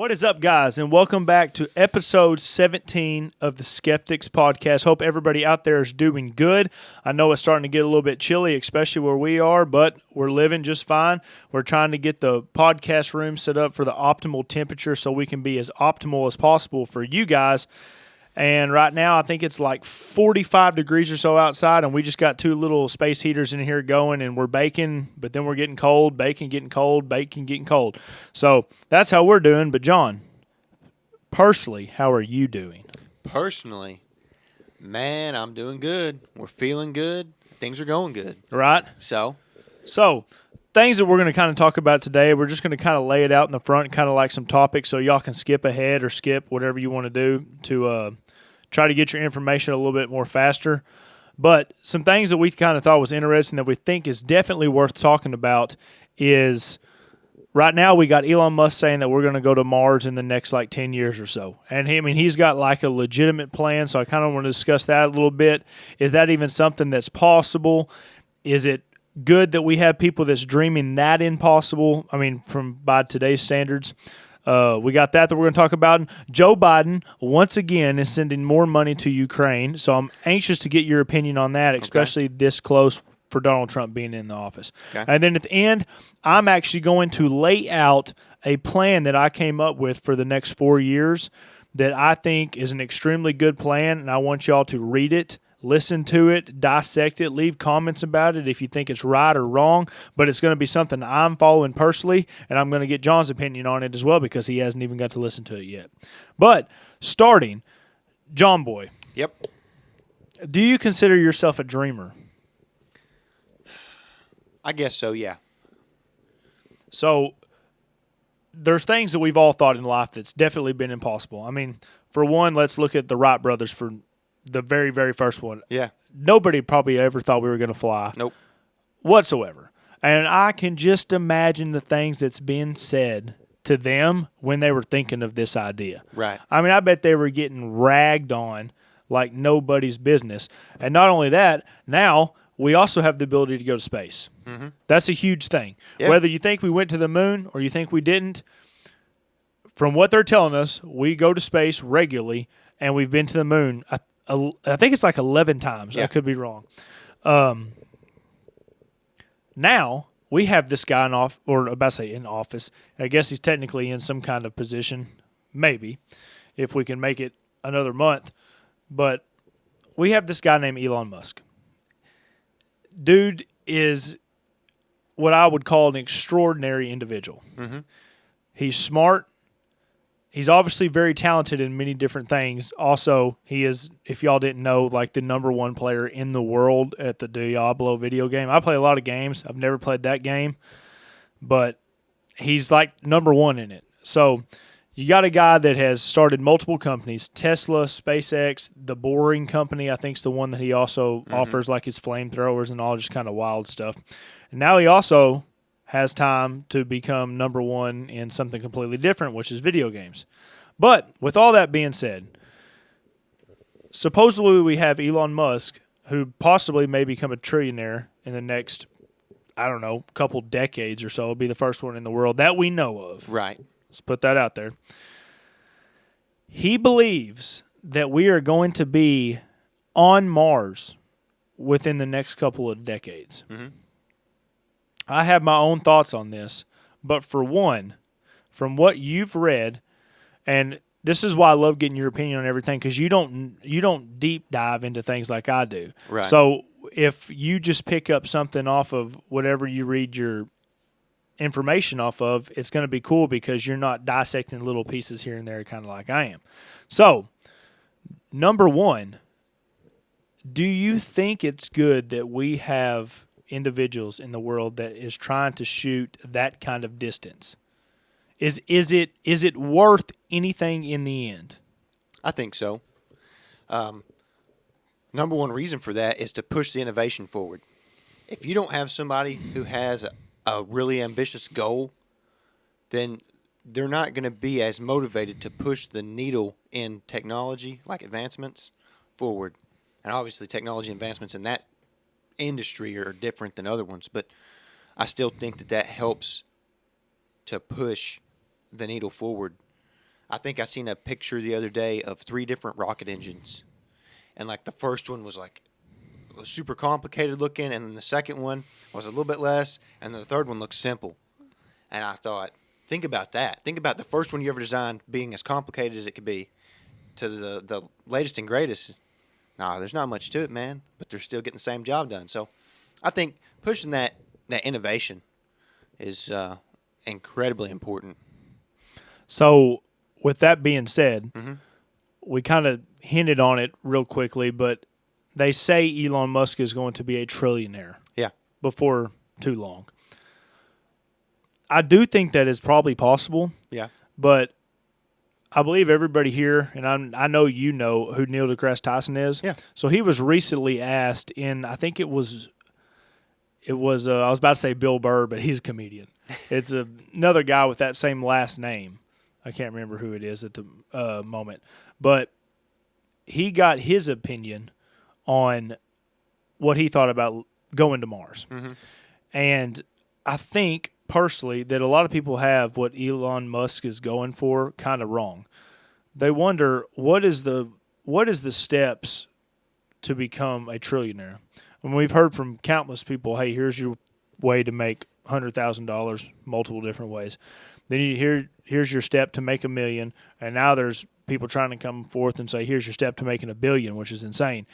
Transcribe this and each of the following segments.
What is up, guys, and welcome back to episode 17 of the Skeptics Podcast. Hope everybody out there is doing good. I know it's starting to get a little bit chilly, especially where we are, but we're living just fine. We're trying to get the podcast room set up for the optimal temperature so we can be as optimal as possible for you guys. And right now, I think it's like 45 degrees or so outside, and we just got two little space heaters in here going, and we're baking, but then we're getting cold, baking, getting cold, baking, getting cold. So that's how we're doing. But, John, personally, how are you doing? Personally, man, I'm doing good. We're feeling good. Things are going good. Right? So, things that we're going to kind of talk about today, we're just going to kind of lay it out in the front, kind of like some topics so y'all can skip ahead or skip whatever you want to do to try to get your information a little bit more faster. But some things that we kind of thought was interesting that we think is definitely worth talking about is right now we got Elon Musk saying that we're going to go to Mars in the next like 10 years or so. And he's got like a legitimate plan, so I kind of want to discuss that a little bit. Is that even something that's possible? Is it good that we have people that's dreaming that impossible? I mean, by today's standards. We got that we're going to talk about. Joe Biden, once again, is sending more money to Ukraine. So I'm anxious to get your opinion on that, especially this close for Donald Trump being in the office. Okay. And then at the end, I'm actually going to lay out a plan that I came up with for the next 4 years that I think is an extremely good plan, and I want y'all to read it, listen to it, dissect it, leave comments about it if you think it's right or wrong, but it's going to be something I'm following personally, and I'm going to get John's opinion on it as well because he hasn't even got to listen to it yet. But starting, John Boy. Yep. Do you consider yourself a dreamer? I guess so, yeah. So there's things that we've all thought in life that's definitely been impossible. I mean, for one, let's look at the Wright brothers for the very, very first one. Yeah. Nobody probably ever thought we were going to fly. Nope. Whatsoever. And I can just imagine the things that's been said to them when they were thinking of this idea. Right. I mean, I bet they were getting ragged on like nobody's business. And not only that, now we also have the ability to go to space. Mm-hmm. That's a huge thing. Yeah. Whether you think we went to the moon or you think we didn't, from what they're telling us, we go to space regularly, and we've been to the moon I think it's like 11 times. Yeah. I could be wrong. Now we have this guy in office. I guess he's technically in some kind of position, maybe, if we can make it another month. But we have this guy named Elon Musk. Dude is what I would call an extraordinary individual. Mm-hmm. He's smart. He's obviously very talented in many different things. Also, he is, if y'all didn't know, like the number one player in the world at the Diablo video game. I play a lot of games. I've never played that game, but he's like number one in it. So you got a guy that has started multiple companies, Tesla, SpaceX, the Boring Company, I think is the one that he also offers like his flamethrowers and all just kind of wild stuff. And now he also has time to become number one in something completely different, which is video games. But with all that being said, supposedly we have Elon Musk, who possibly may become a trillionaire in the next, I don't know, couple decades or so. It'll be the first one in the world that we know of. Right. Let's put that out there. He believes that we are going to be on Mars within the next couple of decades. Mm-hmm. I have my own thoughts on this, but for one, from what you've read, and this is why I love getting your opinion on everything, because you don't deep dive into things like I do. Right. So if you just pick up something off of whatever you read your information off of, it's going to be cool because you're not dissecting little pieces here and there, kind of like I am. So, number one, do you think it's good that we have individuals in the world that is trying to shoot that kind of distance? Is it worth anything in the end? I think so. Number one reason for that is to push the innovation forward. If you don't have somebody who has a really ambitious goal, then they're not going to be as motivated to push the needle in technology, like advancements, forward. And obviously technology advancements in that industry are different than other ones, but I still think that helps to push the needle forward I think I seen a picture the other day of 3 different rocket engines, and like the first one was like was super complicated looking, and then the second one was a little bit less, and then the third one looked simple. And I thought, think about that. Think about the first one you ever designed being as complicated as it could be, to the latest and greatest. Nah, there's not much to it, man, but they're still getting the same job done. So I think pushing that innovation is incredibly important. So, with that being said, Mhm. we kind of hinted on it real quickly, but they say Elon Musk is going to be a trillionaire. Yeah. Before too long. I do think that is probably possible. Yeah. But I believe everybody here, and I know you know who Neil deGrasse Tyson is. Yeah. So he was recently asked in, I think it was I was about to say Bill Burr, but he's a comedian. It's another guy with that same last name. I can't remember who it is at the moment. But he got his opinion on what he thought about going to Mars. Mhm. And I think personally that a lot of people have what Elon Musk is going for kind of wrong. They wonder what is the steps to become a trillionaire. And we've heard from countless people, hey, here's your way to make $100,000 multiple different ways. Then here's your step to make $1 million, and now there's people trying to come forth and say, here's your step to making $1 billion, which is insane.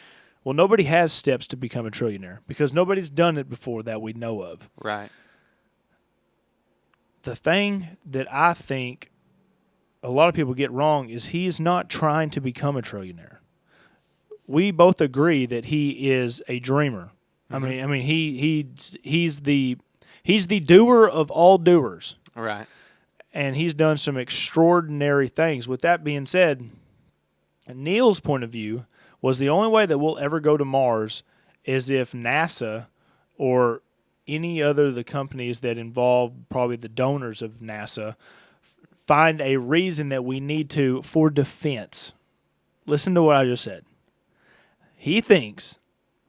Well, nobody has steps to become a trillionaire because nobody's done it before that we know of. Right. The thing that I think a lot of people get wrong is he's not trying to become a trillionaire. We both agree that he is a dreamer. Mm-hmm. I mean he's the doer of all doers. Right. And he's done some extraordinary things. With that being said, Neil's point of view was the only way that we'll ever go to Mars is if NASA or any other of the companies that involve probably the donors of NASA find a reason that we need to for defense. Listen to what I just said. He thinks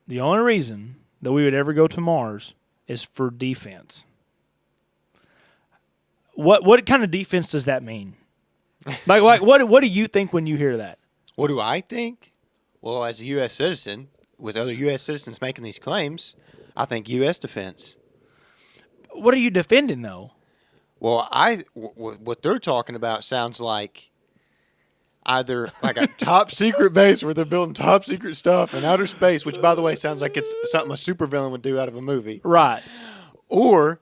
the only reason that we would ever go to Mars is for defense. What kind of defense does that mean? Like what do you think when you hear that? What do I think? Well, as a U.S. citizen, with other U.S. citizens making these claims, I think U.S. defense. What are you defending, though? Well, what they're talking about sounds like either like a top secret base where they're building top secret stuff in outer space, which, by the way, sounds like it's something a supervillain would do out of a movie. Right. Or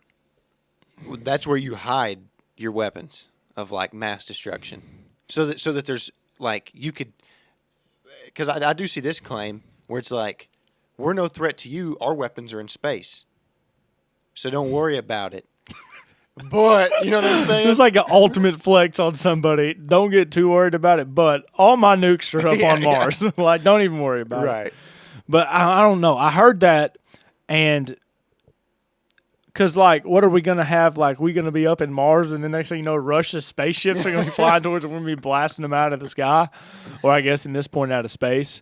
that's where you hide your weapons of like mass destruction, so that there's like you could, because I do see this claim where it's like we're no threat to you. Our weapons are in space, so don't worry about it. But you know what I'm saying? It's like an ultimate flex on somebody. Don't get too worried about it. But all my nukes are up on Mars. Like, don't even worry about it. Right. But I don't know. I heard that, and because like, what are we gonna have? Like, we gonna be up in Mars, and the next thing you know, Russia's spaceships are gonna be flying towards us. We're gonna be blasting them out of the sky, or I guess in this point out of space.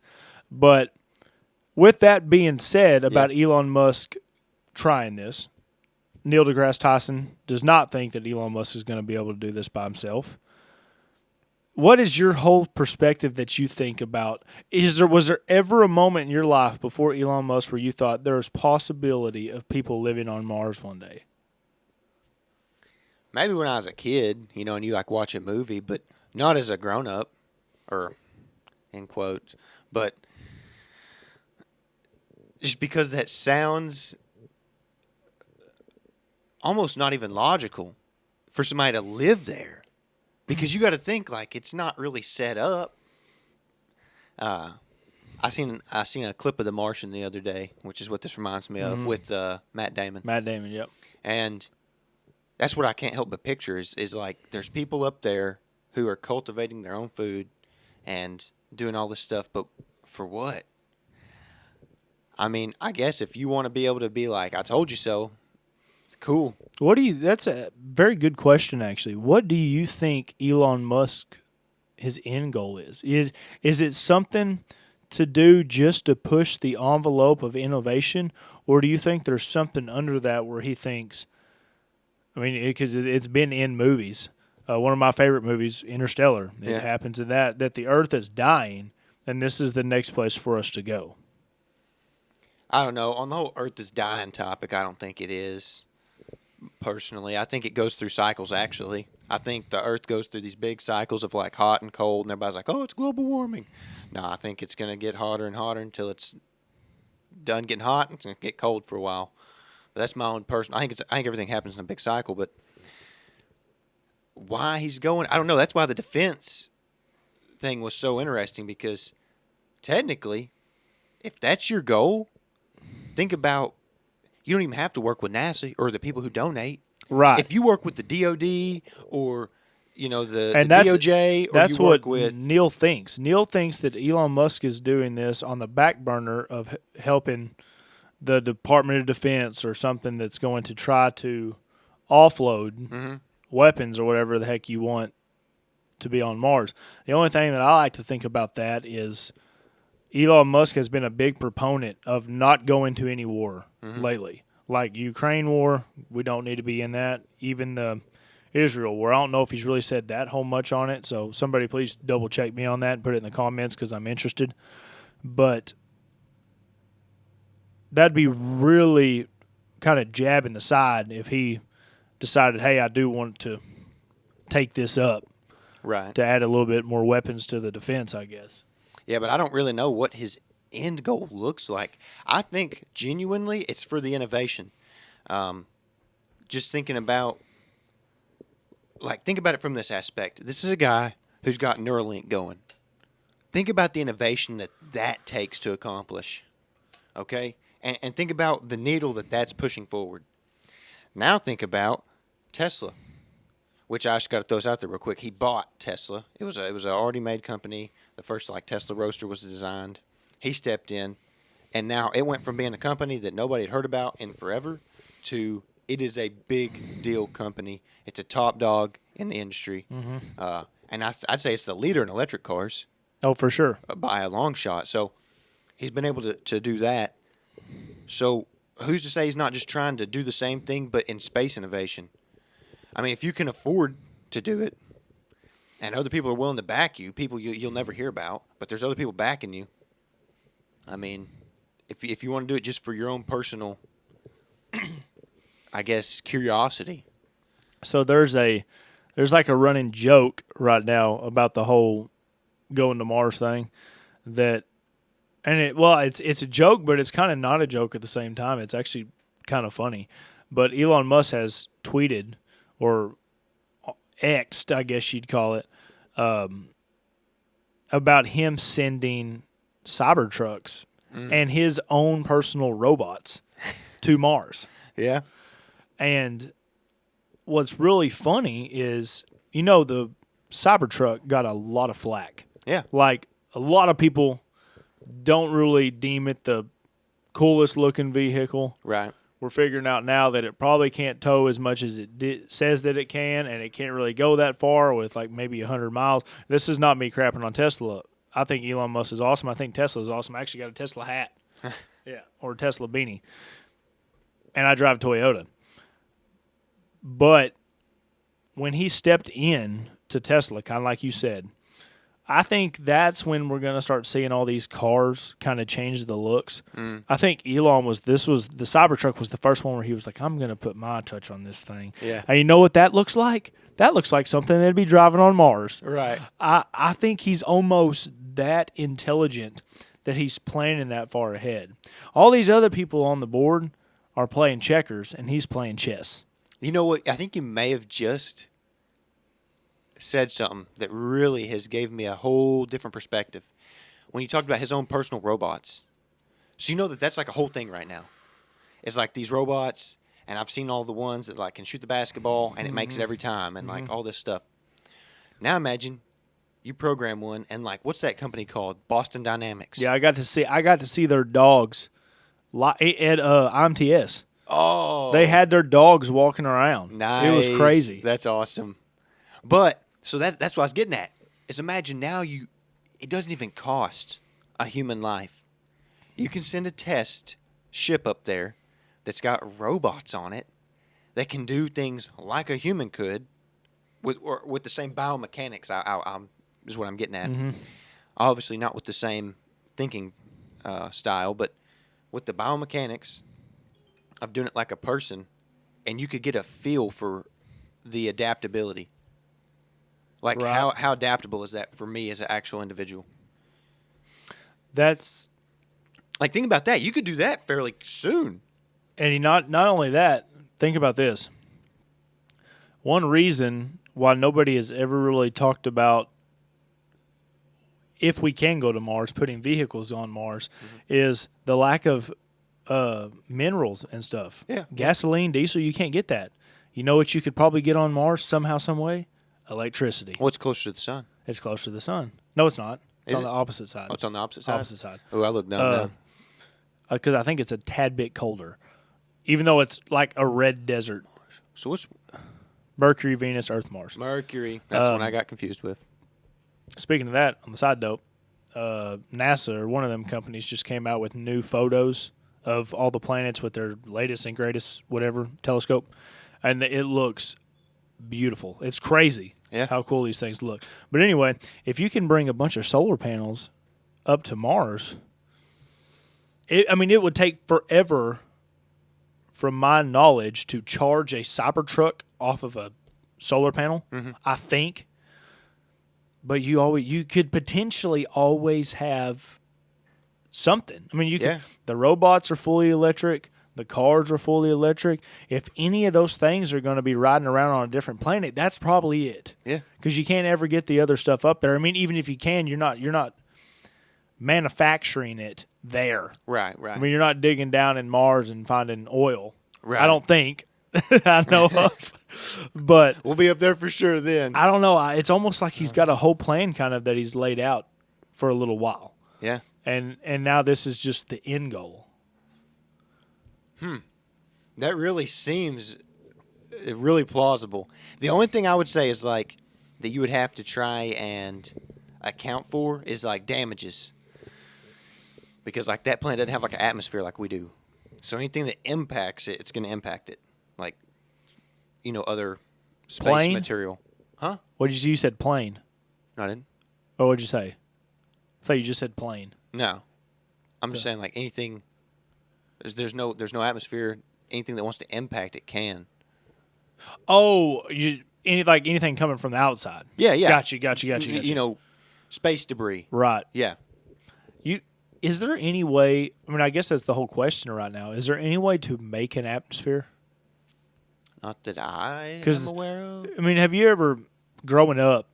But with that being said, about Elon Musk trying this. Neil deGrasse Tyson does not think that Elon Musk is going to be able to do this by himself. What is your whole perspective that you think about? Was there ever a moment in your life before Elon Musk where you thought there was possibility of people living on Mars one day? Maybe when I was a kid, and you like watch a movie, but not as a grown up, or in quotes, but just because that sounds almost not even logical for somebody to live there, because you got to think like it's not really set up. I seen a clip of The Martian the other day, which is what this reminds me of, with Matt Damon. Matt Damon, yep. And that's what I can't help but picture is like there's people up there who are cultivating their own food and doing all this stuff, but for what? I mean, I guess if you want to be able to be like, I told you so. Cool. That's a very good question, actually. What do you think Elon Musk, his end goal is? Is it something to do just to push the envelope of innovation, or do you think there's something under that where he thinks, I mean, because it's been in movies, One of my favorite movies, Interstellar. It Yeah. happens in that the Earth is dying, and this is the next place for us to go. I don't know. On the whole Earth is dying topic, I don't think it is. Personally, I think it goes through cycles. Actually, I think the Earth goes through these big cycles of like hot and cold, and everybody's like, "Oh, it's global warming." No, I think it's gonna get hotter and hotter until it's done getting hot and it's gonna get cold for a while. But that's my own personal. I think everything happens in a big cycle, but why he's going, I don't know. That's why the defense thing was so interesting because technically, if that's your goal, think about you don't even have to work with NASA or the people who donate. Right. If you work with the DOD or the that's DOJ or that's you work what with Neil thinks. Neil thinks that Elon Musk is doing this on the back burner of helping the Department of Defense or something that's going to try to offload weapons or whatever the heck you want to be on Mars. The only thing that I like to think about that is Elon Musk has been a big proponent of not going to any war lately. Like Ukraine war, we don't need to be in that. Even the Israel war, I don't know if he's really said that whole much on it. So somebody please double check me on that and put it in the comments because I'm interested. But that'd be really kind of jabbing the side if he decided, hey, I do want to take this up. right. To add a little bit more weapons to the defense, I guess. Yeah, but I don't really know what his end goal looks like. I think genuinely it's for the innovation. Just thinking about, think about it from this aspect. This is a guy who's got Neuralink going. Think about the innovation that takes to accomplish. Okay? And think about the needle that's pushing forward. Now think about Tesla, which I just got to throw this out there real quick. He bought Tesla. It was an already made company. The first Tesla Roadster was designed. He stepped in, and now it went from being a company that nobody had heard about in forever to it is a big deal company. It's a top dog in the industry, and I'd say it's the leader in electric cars. Oh, for sure. By a long shot. So he's been able to do that. So who's to say he's not just trying to do the same thing but in space innovation? I mean, if you can afford to do it, and other people are willing to back you, people you'll never hear about, but there's other people backing you. I mean, if you want to do it just for your own personal, I guess, curiosity. So there's like a running joke right now about the whole going to Mars thing it's a joke, but it's kind of not a joke at the same time. It's actually kind of funny. But Elon Musk has tweeted or X'd, I guess you'd call it, about him sending Cybertrucks and his own personal robots to Mars. Yeah. And what's really funny is, the Cybertruck got a lot of flack. Yeah. Like, a lot of people don't really deem it the coolest looking vehicle. Right. We're figuring out now that it probably can't tow as much as it says that it can, and it can't really go that far with maybe 100 miles. This is not me crapping on Tesla. I think Elon Musk is awesome. I think Tesla is awesome. I actually got a Tesla hat. Yeah, or a Tesla beanie. And I drive Toyota. But when he stepped in to Tesla, kind of like you said, I think that's when we're going to start seeing all these cars kind of change the looks. I think Elon the Cybertruck was the first one where he was like, I'm going to put my touch on this thing. Yeah. And you know what that looks like? That looks like something that'd be driving on Mars. Right. I think he's almost that intelligent that he's planning that far ahead. All these other people on the board are playing checkers, and he's playing chess. You know what? I think you may have just said something that really has gave me a whole different perspective when you talked about his own personal robots. So you know that's like a whole thing right now. It's like these robots, and I've seen all the ones that can shoot the basketball and it makes it every time and all this stuff. Now imagine you program one and what's that company called? Boston Dynamics. Yeah, I got to see their dogs at IMTS. Oh, They had their dogs walking around. nice. It was crazy. That's awesome. But so that's what I was getting at. Is imagine now it doesn't even cost a human life. You can send a test ship up there that's got robots on it that can do things like a human could, with the same biomechanics. I'm is what I'm getting at. Mm-hmm. Obviously, not with the same thinking style, but with the biomechanics of doing it like a person, and you could get a feel for the adaptability. Like Right. how adaptable is that for me as an actual individual? That's Like think about that. You could do that fairly soon. and not only that. Think about this. One reason why nobody has ever really talked about if we can go to Mars, putting vehicles on Mars, is the lack of minerals and stuff. Yeah. Gasoline, diesel, you can't get that. You know what you could probably get on Mars somehow, some way? Electricity. What's closer to the sun? It's closer to the sun. No, it's not. It's Is on it? the opposite side. Oh, it's on the opposite side. Opposite side. Oh, I look down now. Because I think it's a tad bit colder, even though it's like a red desert. So what's Mercury, Venus, Earth, Mars. Mercury? That's the one I got confused with. Speaking of that, on the side note, NASA or one of them companies just came out with new photos of all the planets with their latest and greatest whatever telescope, and it looks beautiful. It's crazy how cool these things look. But anyway, if you can bring a bunch of solar panels up to Mars, it would take forever, from my knowledge, to charge a Cybertruck off of a solar panel, I think. But you could potentially always have something. I mean, the robots are fully electric. The cars are fully electric. If any of those things are going to be riding around on a different planet, that's probably it. Yeah. Because you can't ever get the other stuff up there. I mean, even if you can, you're not manufacturing it there. Right. I mean, you're not digging down in Mars and finding oil. Right. I don't think I know of. But We'll be up there for sure then. I don't know. It's almost like he's got a whole plan kind of that he's laid out for a little while. Yeah. And now this is just the end goal. That really seems really plausible. The only thing I would say is like that you would have to try and account for is like damages. Because like that planet doesn't have like an atmosphere like we do. So anything that impacts it, it's going to impact it. Like, other space Plane? material. Huh? What did you say? You said plane. No, I didn't. Or what did you say? I thought you just said plane. No. I'm just saying like anything. There's no atmosphere. Anything that wants to impact it can. Oh, anything coming from the outside. Yeah. Got you. Space debris. Right. Yeah. Is there any way? I mean, I guess that's the whole question right now. Is there any way to make an atmosphere? Not that I am aware of. I mean, have you ever, growing up,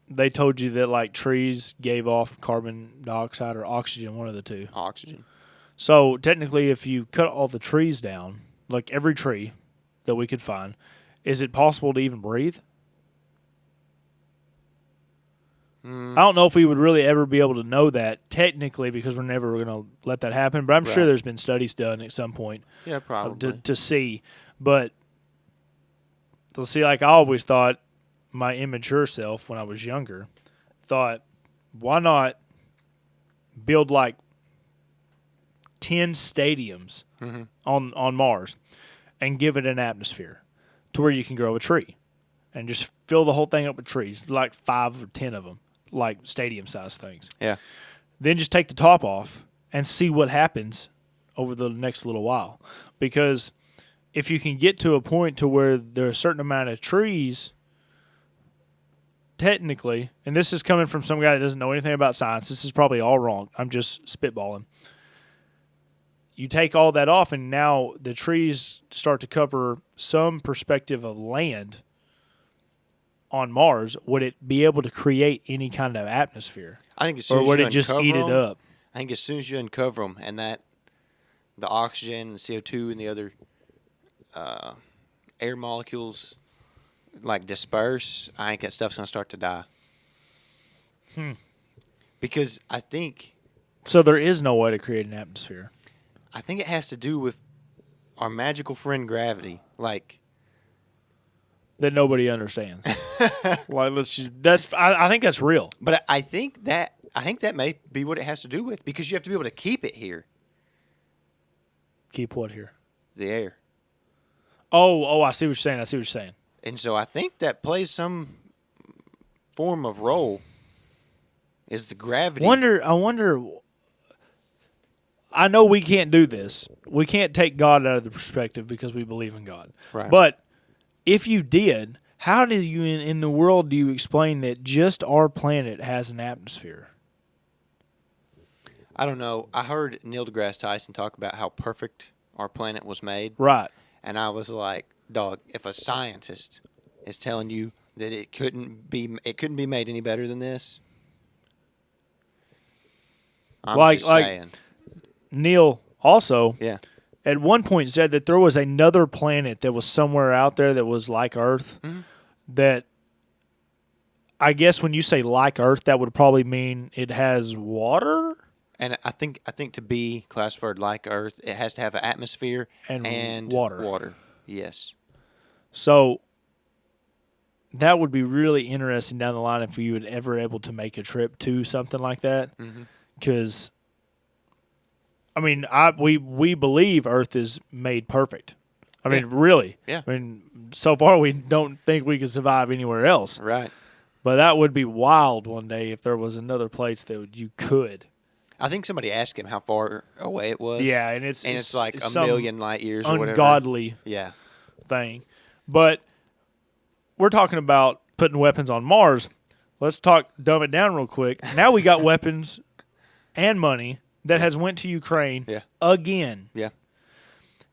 they told you that like trees gave off carbon dioxide or oxygen, one of the two. Oxygen. So technically, if you cut all the trees down, like every tree that we could find, is it possible to even breathe? I don't know if we would really ever be able to know that technically because we're never going to let that happen. But I'm sure there's been studies done at some point. Yeah, probably. To see. But let's see, like I always thought, my immature self when I was younger thought, why not build like 10 stadiums on Mars and give it an atmosphere to where you can grow a tree and just fill the whole thing up with trees, like 5 or 10 of them, like stadium-sized things. Yeah. Then just take the top off and see what happens over the next little while. Because if you can get to a point to where there are a certain amount of trees, technically, and this is coming from some guy that doesn't know anything about science, this is probably all wrong. I'm just spitballing. You take all that off, and now the trees start to cover some perspective of land on Mars. Would it be able to create any kind of atmosphere? I think as soon or as would you it just uncover eat it them, up? I think as soon as you uncover them and that the oxygen and CO2 and the other air molecules like disperse, I think that stuff's going to start to die. Because I think So there is no way to create an atmosphere. it has to do with our magical friend gravity. Like That nobody understands. Like I think that's real. But I think that may be what it has to do with, because you have to be able to keep it here, Keep what here? the air. Oh, I see what you're saying. And so I think that plays some form of role is the gravity. I wonder. I know we can't do this. We can't take God out of the perspective because we believe in God. Right. But if you did, how do you in the world do you explain that just our planet has an atmosphere? I don't know. I heard Neil deGrasse Tyson talk about how perfect our planet was made. Right. And I was like, dog, if a scientist is telling you that it couldn't be made any better than this, I'm just saying. Neil also Yeah. at one point said that there was another planet that was somewhere out there that was like Earth. Mm-hmm. That I guess when you say like Earth, that would probably mean it has water And I think to be classified like Earth, it has to have an atmosphere and water. Water. Yes. So that would be really interesting down the line if you would ever able to make a trip to something like that. Because, I mean, we believe Earth is made perfect. I mean, really. Yeah. I mean, so far we don't think we could survive anywhere else. Right. But that would be wild one day if there was another place that you could. I think somebody asked him how far away it was. Yeah, and it's like it's a million light years or whatever. Ungodly thing. But we're talking about putting weapons on Mars. Let's dumb it down real quick. Now we got weapons and money that has went to Ukraine again. Yeah.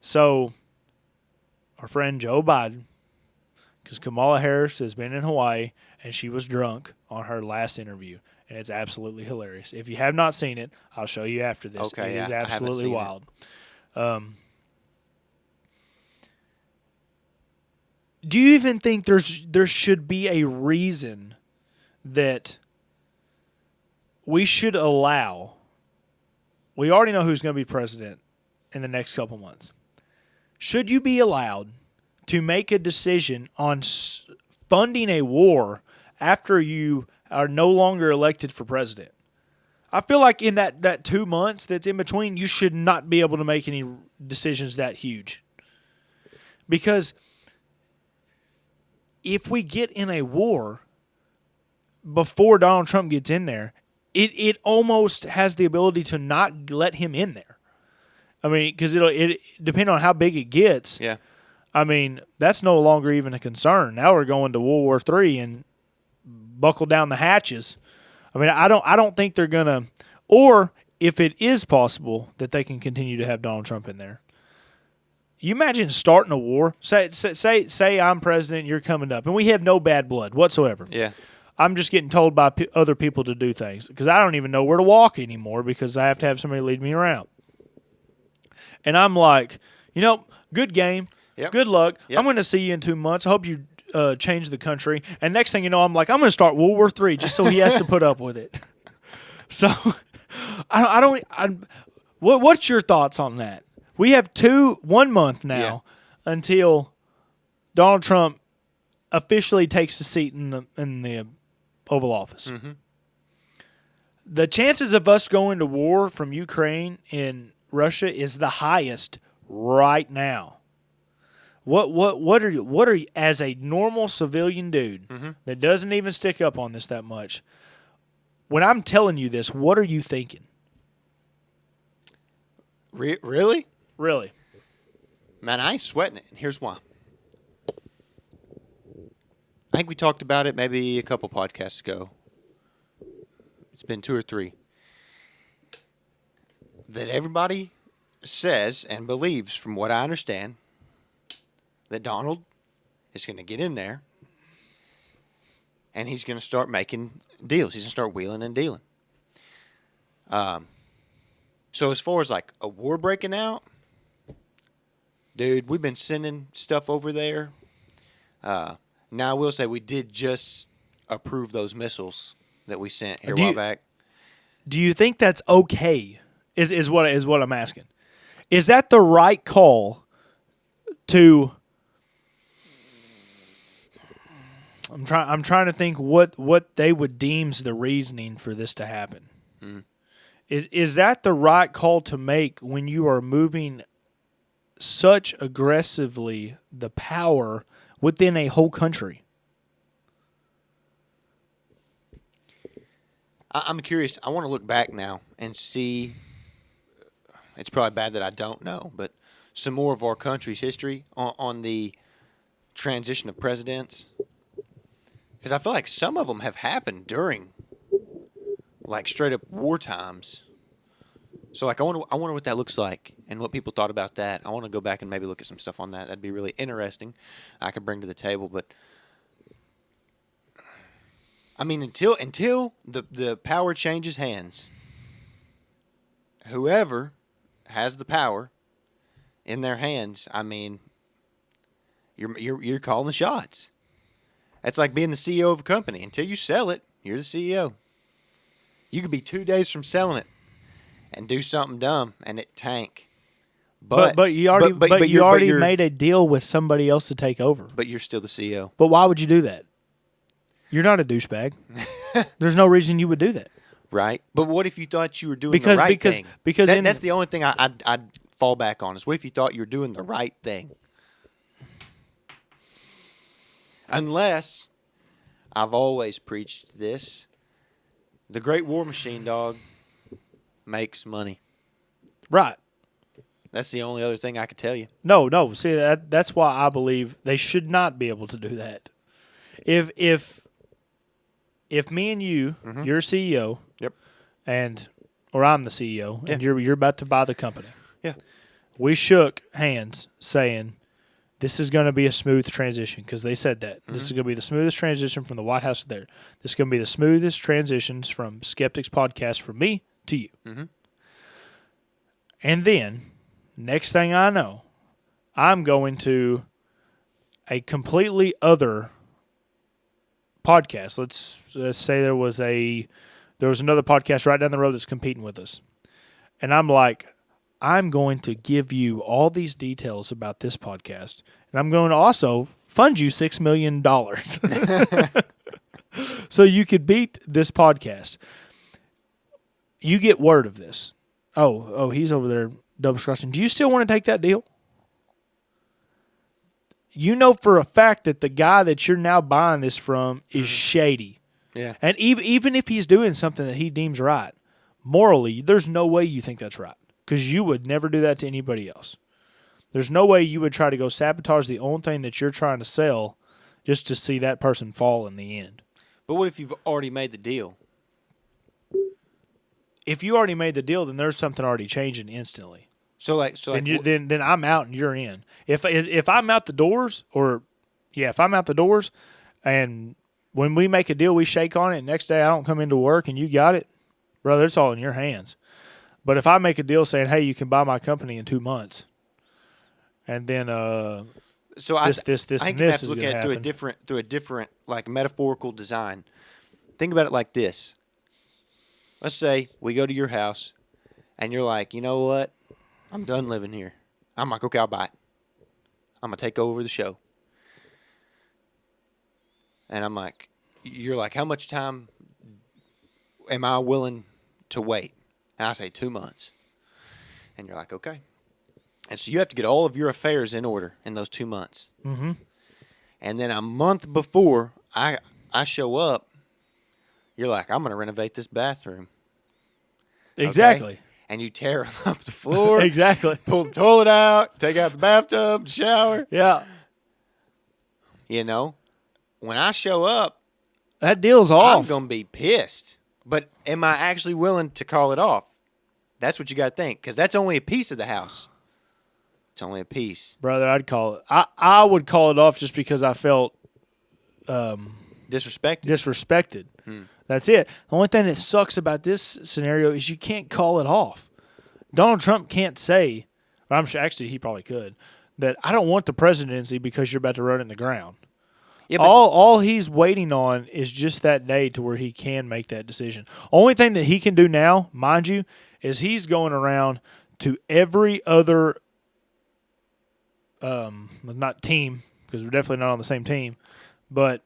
So our friend Joe Biden, because Kamala Harris has been in Hawaii and she was drunk on her last interview. And it's absolutely hilarious. If you have not seen it, I'll show you after this. Okay, it is absolutely wild. Do you even think there should be a reason that we should allow? We already know who's going to be president in the next couple months. Should you be allowed to make a decision on funding a war after you are no longer elected for president? I feel like in that 2 months that's in between, you should not be able to make any decisions that huge. Because if we get in a war before Donald Trump gets in there, it almost has the ability to not let him in there. I mean, because it depending on how big it gets. Yeah. I mean, that's no longer even a concern. Now we're going to World War III and buckle down the hatches. I mean, I don't think they're gonna. Or if it is possible that they can continue to have Donald Trump in there, you imagine starting a war. Say I'm president, you're coming up, and we have no bad blood whatsoever. Yeah. I'm just getting told by other people to do things because I don't even know where to walk anymore because I have to have somebody lead me around. And I'm like, good game. Yep. Good luck. Yep. I'm going to see you in 2 months. I hope you change the country. And next thing you know, I'm like, I'm going to start World War III just so he has to put up with it. So, what's your thoughts on that? We have 1 month now until Donald Trump officially takes the seat in the Oval Office. Mm-hmm. The chances of us going to war from Ukraine and Russia is the highest right now. What are you as a normal civilian dude that doesn't even stick up on this that much? When I'm telling you this, what are you thinking? Really? Really? Man, I ain't sweating it, and here's why. I think we talked about it maybe a couple podcasts ago. It's been 2 or 3. That everybody says and believes, from what I understand, that Donald is going to get in there and he's going to start making deals. He's going to start wheeling and dealing. So as far as like a war breaking out, dude, we've been sending stuff over there. Now I will say we did just approve those missiles that we sent here a while back. Do you think that's okay? Is what I'm asking. Is that the right call to? I'm trying to think what they would deem the reasoning for this to happen. Mm. Is that the right call to make when you are moving such aggressively the power within a whole country. I'm curious. I want to look back now and see. It's probably bad that I don't know, but some more of our country's history on the transition of presidents. Because I feel like some of them have happened during, like, straight up war times. So, like, I wonder what that looks like and what people thought about that. I want to go back and maybe look at some stuff on that. That'd be really interesting. I could bring to the table, but I mean, until the power changes hands, whoever has the power in their hands, I mean, you're calling the shots. That's like being the CEO of a company. Until you sell it, you're the CEO. You could be 2 days from selling it and do something dumb and it tank. But you already made a deal with somebody else to take over. But you're still the CEO. But why would you do that? You're not a douchebag. There's no reason you would do that. Right. But what if you thought you were doing the right thing? Because that's the only thing I'd fall back on is what if you thought you were doing the right thing? Unless, I've always preached this, the Great War Machine, dog, makes money. Right. That's the only other thing I could tell you. No. See, that's why I believe they should not be able to do that. If me and you, you're CEO, yep, or I'm the CEO, and you're about to buy the company. Yeah. We shook hands saying, this is going to be a smooth transition, because they said that. This is going to be the smoothest transition from the White House to there. This is going to be the smoothest transitions from Skeptics Podcast from me to you. Mm-hmm. And then, next thing I know, I'm going to a completely other podcast. Let's say there was another podcast right down the road that's competing with us. And I'm like, I'm going to give you all these details about this podcast, and I'm going to also fund you $6 million so you could beat this podcast. You get word of this. Oh, he's over there double-scratching. Do you still want to take that deal? You know for a fact that the guy that you're now buying this from is shady. Yeah. And even if he's doing something that he deems right, morally, there's no way you think that's right. Because you would never do that to anybody else. There's no way you would try to go sabotage the only thing that you're trying to sell just to see that person fall in the end. But what if you've already made the deal? If you already made the deal, then there's something already changing instantly. Then I'm out and you're in. If I'm out the doors, if I'm out the doors, and when we make a deal, we shake on it, and next day I don't come into work and you got it, brother, it's all in your hands. But if I make a deal saying, hey, you can buy my company in 2 months, and then I this think and you have this to is look going at to it happen. through a different like metaphorical design. Think about it like this. Let's say we go to your house, and you're like, you know what? I'm done living here. I'm like, okay, I'll buy it. I'm going to take over the show. And I'm like, you're like, how much time am I willing to wait? And I say 2 months. And you're like, okay. And so you have to get all of your affairs in order in those 2 months. Mm-hmm. And then a month before I show up, you're like, I'm going to renovate this bathroom. Exactly. Okay? And you tear up the floor. Exactly. Pull the toilet out, take out the bathtub, shower. Yeah. You know, when I show up, that deal's off. I'm going to be pissed. But am I actually willing to call it off? That's what you got to think, because that's only a piece of the house. It's only a piece. Brother, I'd call it. I would call it off just because I felt disrespected. That's it. The only thing that sucks about this scenario is you can't call it off. Donald Trump can't say, or I'm sure actually he probably could, that I don't want the presidency because you're about to run it in the ground. Yeah, all he's waiting on is just that day to where he can make that decision. Only thing that he can do now, mind you, is he's going around to every other not team, because we're definitely not on the same team, but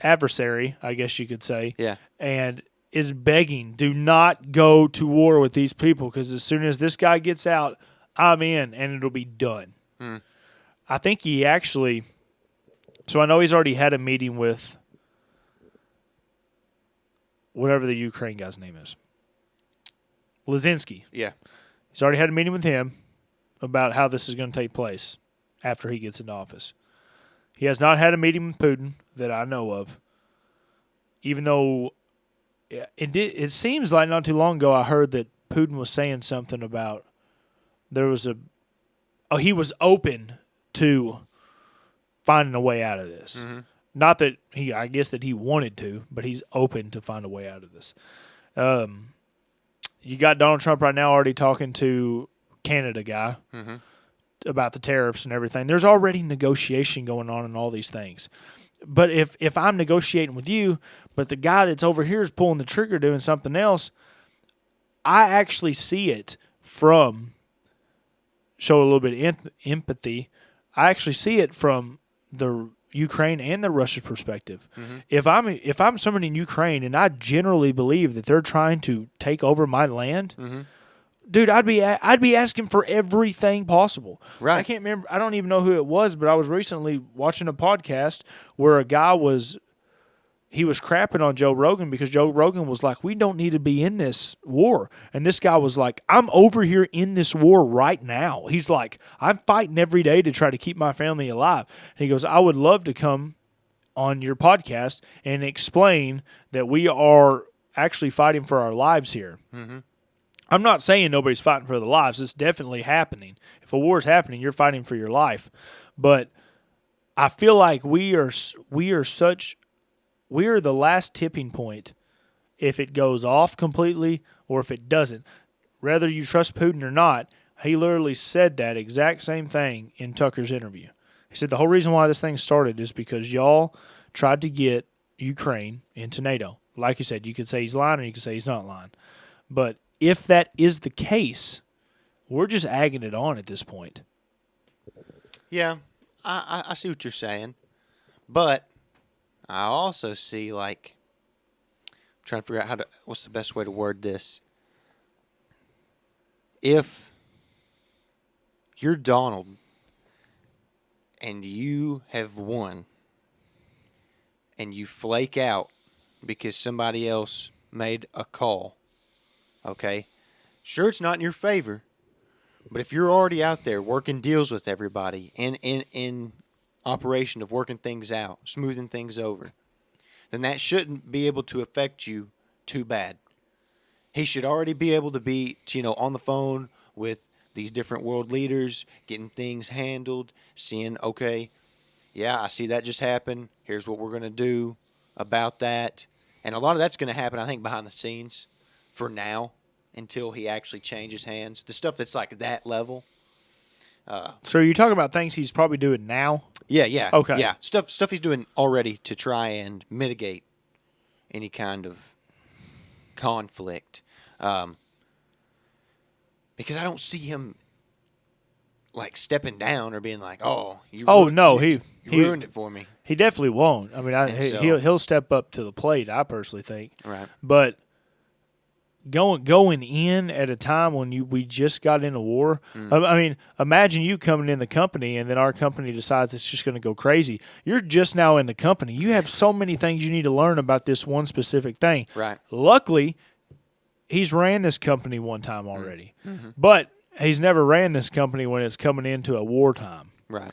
adversary, I guess you could say. Yeah. And is begging, do not go to war with these people, because as soon as this guy gets out, I'm in, and it'll be done. I think he actually So I know he's already had a meeting with whatever the Ukraine guy's name is. Lizinski. Yeah. He's already had a meeting with him about how this is going to take place after he gets into office. He has not had a meeting with Putin that I know of, even though it seems like not too long ago I heard that Putin was saying something about he was open to finding a way out of this. Mm-hmm. Not that I guess that he wanted to, but he's open to find a way out of this. You got Donald Trump right now already talking to Canada guy about the tariffs and everything. There's already negotiation going on and all these things. But if I'm negotiating with you, but the guy that's over here is pulling the trigger doing something else, I actually see it from, show a little bit of empathy, I actually see it from the Ukraine and the Russia perspective. Mm-hmm. If I'm somebody in Ukraine and I generally believe that they're trying to take over my land, dude, I'd be asking for everything possible. Right. I can't remember. I don't even know who it was, but I was recently watching a podcast where a guy was crapping on Joe Rogan because Joe Rogan was like, "We don't need to be in this war," and this guy was like, "I'm over here in this war right now." He's like, "I'm fighting every day to try to keep my family alive." And he goes, "I would love to come on your podcast and explain that we are actually fighting for our lives here." Mm-hmm. I'm not saying nobody's fighting for their lives. It's definitely happening. If a war is happening, you're fighting for your life. But I feel like we are the last tipping point if it goes off completely or if it doesn't. Whether you trust Putin or not, he literally said that exact same thing in Tucker's interview. He said the whole reason why this thing started is because y'all tried to get Ukraine into NATO. Like you said, you could say he's lying or you could say he's not lying. But if that is the case, we're just egging it on at this point. Yeah, I see what you're saying. But I also see, like, I'm trying to figure out what's the best way to word this. If you're Donald and you have won and you flake out because somebody else made a call, okay, sure, it's not in your favor, but if you're already out there working deals with everybody in operation of working things out, smoothing things over, then that shouldn't be able to affect you too bad. He should already be able to be, on the phone with these different world leaders, getting things handled, seeing, okay, yeah, I see that just happened. Here's what we're going to do about that. And a lot of that's going to happen, I think, behind the scenes for now until he actually changes hands. The stuff that's like that level. So you're talking about things he's probably doing now? Yeah. Okay. Yeah, stuff he's doing already to try and mitigate any kind of conflict. Because I don't see him like stepping down or being like, "Oh, you ruined it for me." He definitely won't. I mean, he'll step up to the plate, I personally think. Right. But going in at a time when we just got in a war. I mean, imagine you coming in the company and then our company decides it's just going to go crazy. You're just now in the company. You have so many things you need to learn about this one specific thing. Right. Luckily, he's ran this company one time already. Mm-hmm. But he's never ran this company when it's coming into a wartime. Right.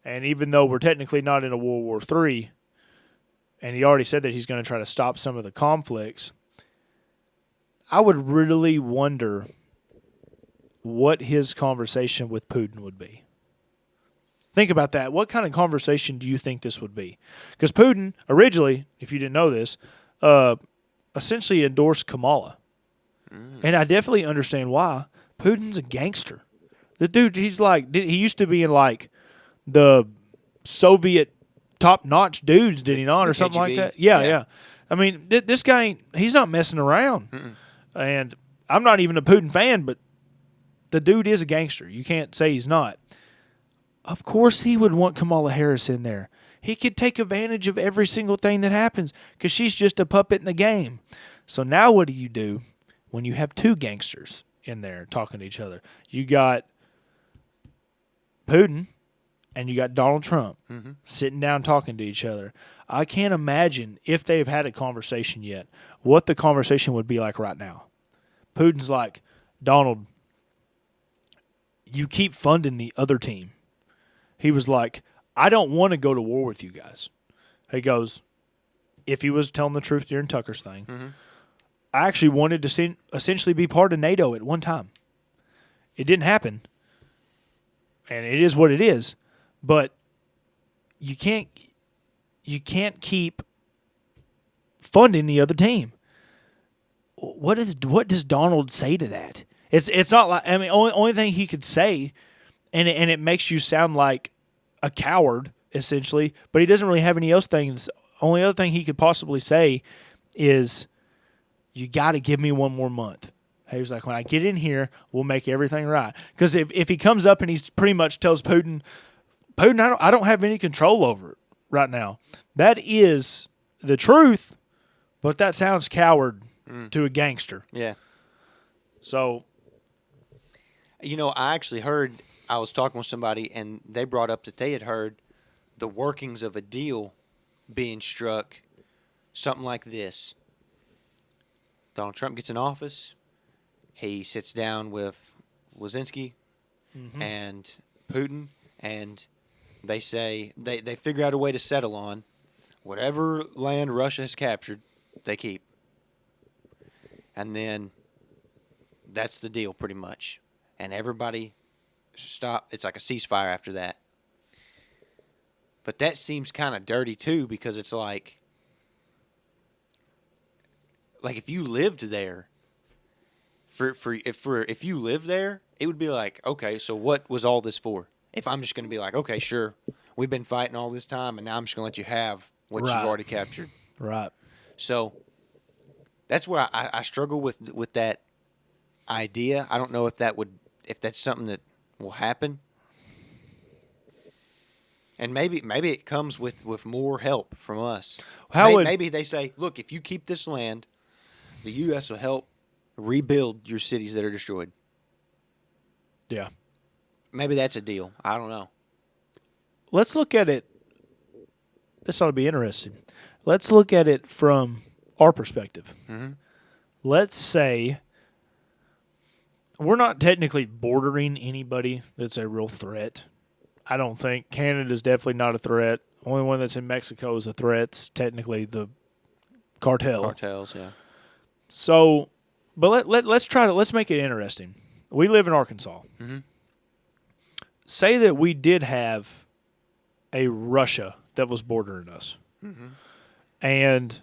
And even though we're technically not in a World War III, and he already said that he's going to try to stop some of the conflicts, I would really wonder what his conversation with Putin would be. Think about that. What kind of conversation do you think this would be? Because Putin originally, if you didn't know this, essentially endorsed Kamala. And I definitely understand why. Putin's a gangster. The dude, he used to be in like the Soviet top-notch dudes, did he not, or something like that? Yeah. I mean, this guy, he's not messing around. Mm-mm. And I'm not even a Putin fan, but the dude is a gangster. You can't say he's not. Of course he would want Kamala Harris in there. He could take advantage of every single thing that happens because she's just a puppet in the game. So now what do you do when you have two gangsters in there talking to each other? You got Putin and you got Donald Trump sitting down talking to each other. I can't imagine if they've had a conversation yet, what the conversation would be like right now. Putin's like, Donald, you keep funding the other team. He was like, I don't want to go to war with you guys. He goes, if he was telling the truth during Tucker's thing, I actually wanted to essentially be part of NATO at one time. It didn't happen, and it is what it is. But you can't keep funding the other team. What does Donald say to that? It's not like, I mean, only thing he could say, and it makes you sound like a coward essentially. But he doesn't really have any else things. Only other thing he could possibly say is, you got to give me one more month. He was like, when I get in here, we'll make everything right. Because if he comes up and he pretty much tells Putin, I don't have any control over it right now. That is the truth, but that sounds coward to a gangster. Yeah. So, I actually heard, I was talking with somebody, and they brought up that they had heard the workings of a deal being struck, something like this. Donald Trump gets in office. He sits down with Zelensky and Putin, and they say they figure out a way to settle on whatever land Russia has captured, they keep. And then that's the deal pretty much. And everybody stop. It's like a ceasefire after that. But that seems kind of dirty too, because it's like if you lived there, if you lived there, it would be like, okay, so what was all this for? If I'm just going to be like, okay, sure, we've been fighting all this time, and now I'm just going to let you have what you've already captured. Right. So that's where I struggle with that idea. I don't know if that's something that will happen. And maybe it comes with more help from us. Maybe they say, look, if you keep this land, the U.S. will help rebuild your cities that are destroyed. Yeah. Maybe that's a deal. I don't know. Let's look at it. This ought to be interesting. Let's look at it from our perspective. Let's say we're not technically bordering anybody that's a real threat. I don't think. Canada's definitely not a threat. Only one that's in Mexico is a threat. It's technically the cartel. Cartels, yeah. So, but let's make it interesting. We live in Arkansas. Say that we did have a Russia that was bordering us, and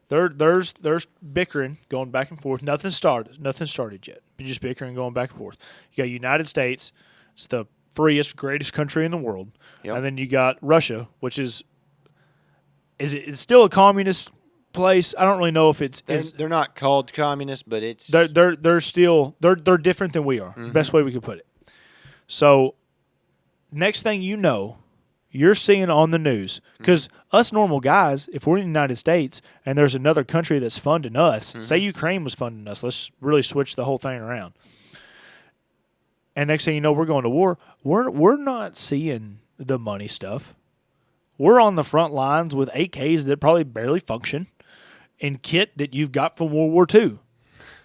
there's bickering going back and forth. Nothing started yet. But just bickering going back and forth. You got United States. It's the freest, greatest country in the world, and then you got Russia, which is it's still a communist place. I don't really know if they're not called communist, but it's they're still different than we are. Best way we could put it. So next thing you know, you're seeing on the news, because us normal guys, if we're in the United States and there's another country that's funding us, say Ukraine was funding us, let's really switch the whole thing around. And next thing you know, we're going to war. We're not seeing the money stuff. We're on the front lines with AKs that probably barely function, and kit that you've got from World War II,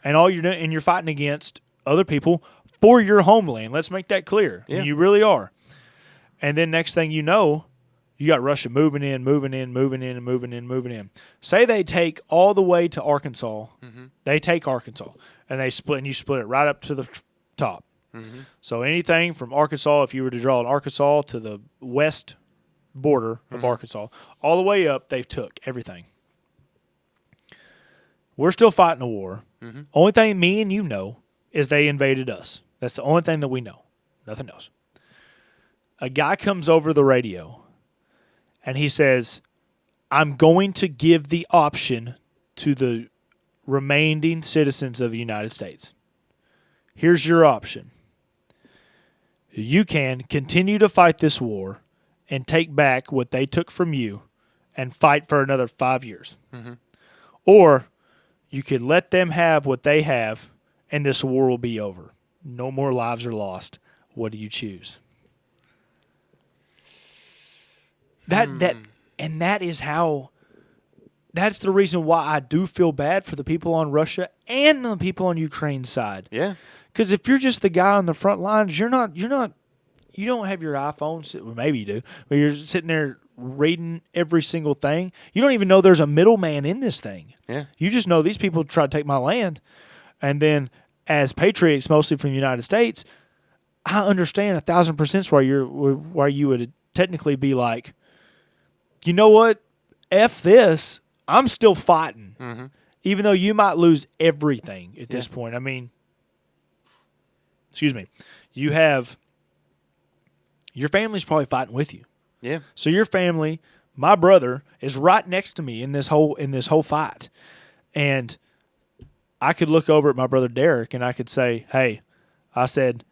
and all you're doing, and you're fighting against other people for your homeland. Let's make that clear. Yeah. And you really are. And then next thing you know, you got Russia moving in. Say they take all the way to Arkansas. They take Arkansas, and you split it right up to the top. So anything from Arkansas, if you were to draw an Arkansas to the west border of Arkansas, all the way up, they've took everything. We're still fighting a war. Only thing me and you know is they invaded us. That's the only thing that we know. Nothing else. A guy comes over the radio, and he says, I'm going to give the option to the remaining citizens of the United States. Here's your option. You can continue to fight this war and take back what they took from you and fight for another 5 years. Or you could let them have what they have, and this war will be over. No more lives are lost. What do you choose? That is how. That's the reason why I do feel bad for the people on Russia and the people on Ukraine's side. Yeah. Because if you're just the guy on the front lines, you don't have your iPhone. Well, maybe you do, but you're sitting there reading every single thing. You don't even know there's a middleman in this thing. Yeah. You just know these people try to take my land, and then as patriots, mostly from the United States, I understand 1,000% why you would technically be like, you know what, F this. I'm still fighting, even though you might lose everything at this point. I mean, excuse me, you have your family's probably fighting with you. Yeah. So your family, my brother, is right next to me in this whole fight, and I could look over at my brother Derek and I could say, "Hey," I said,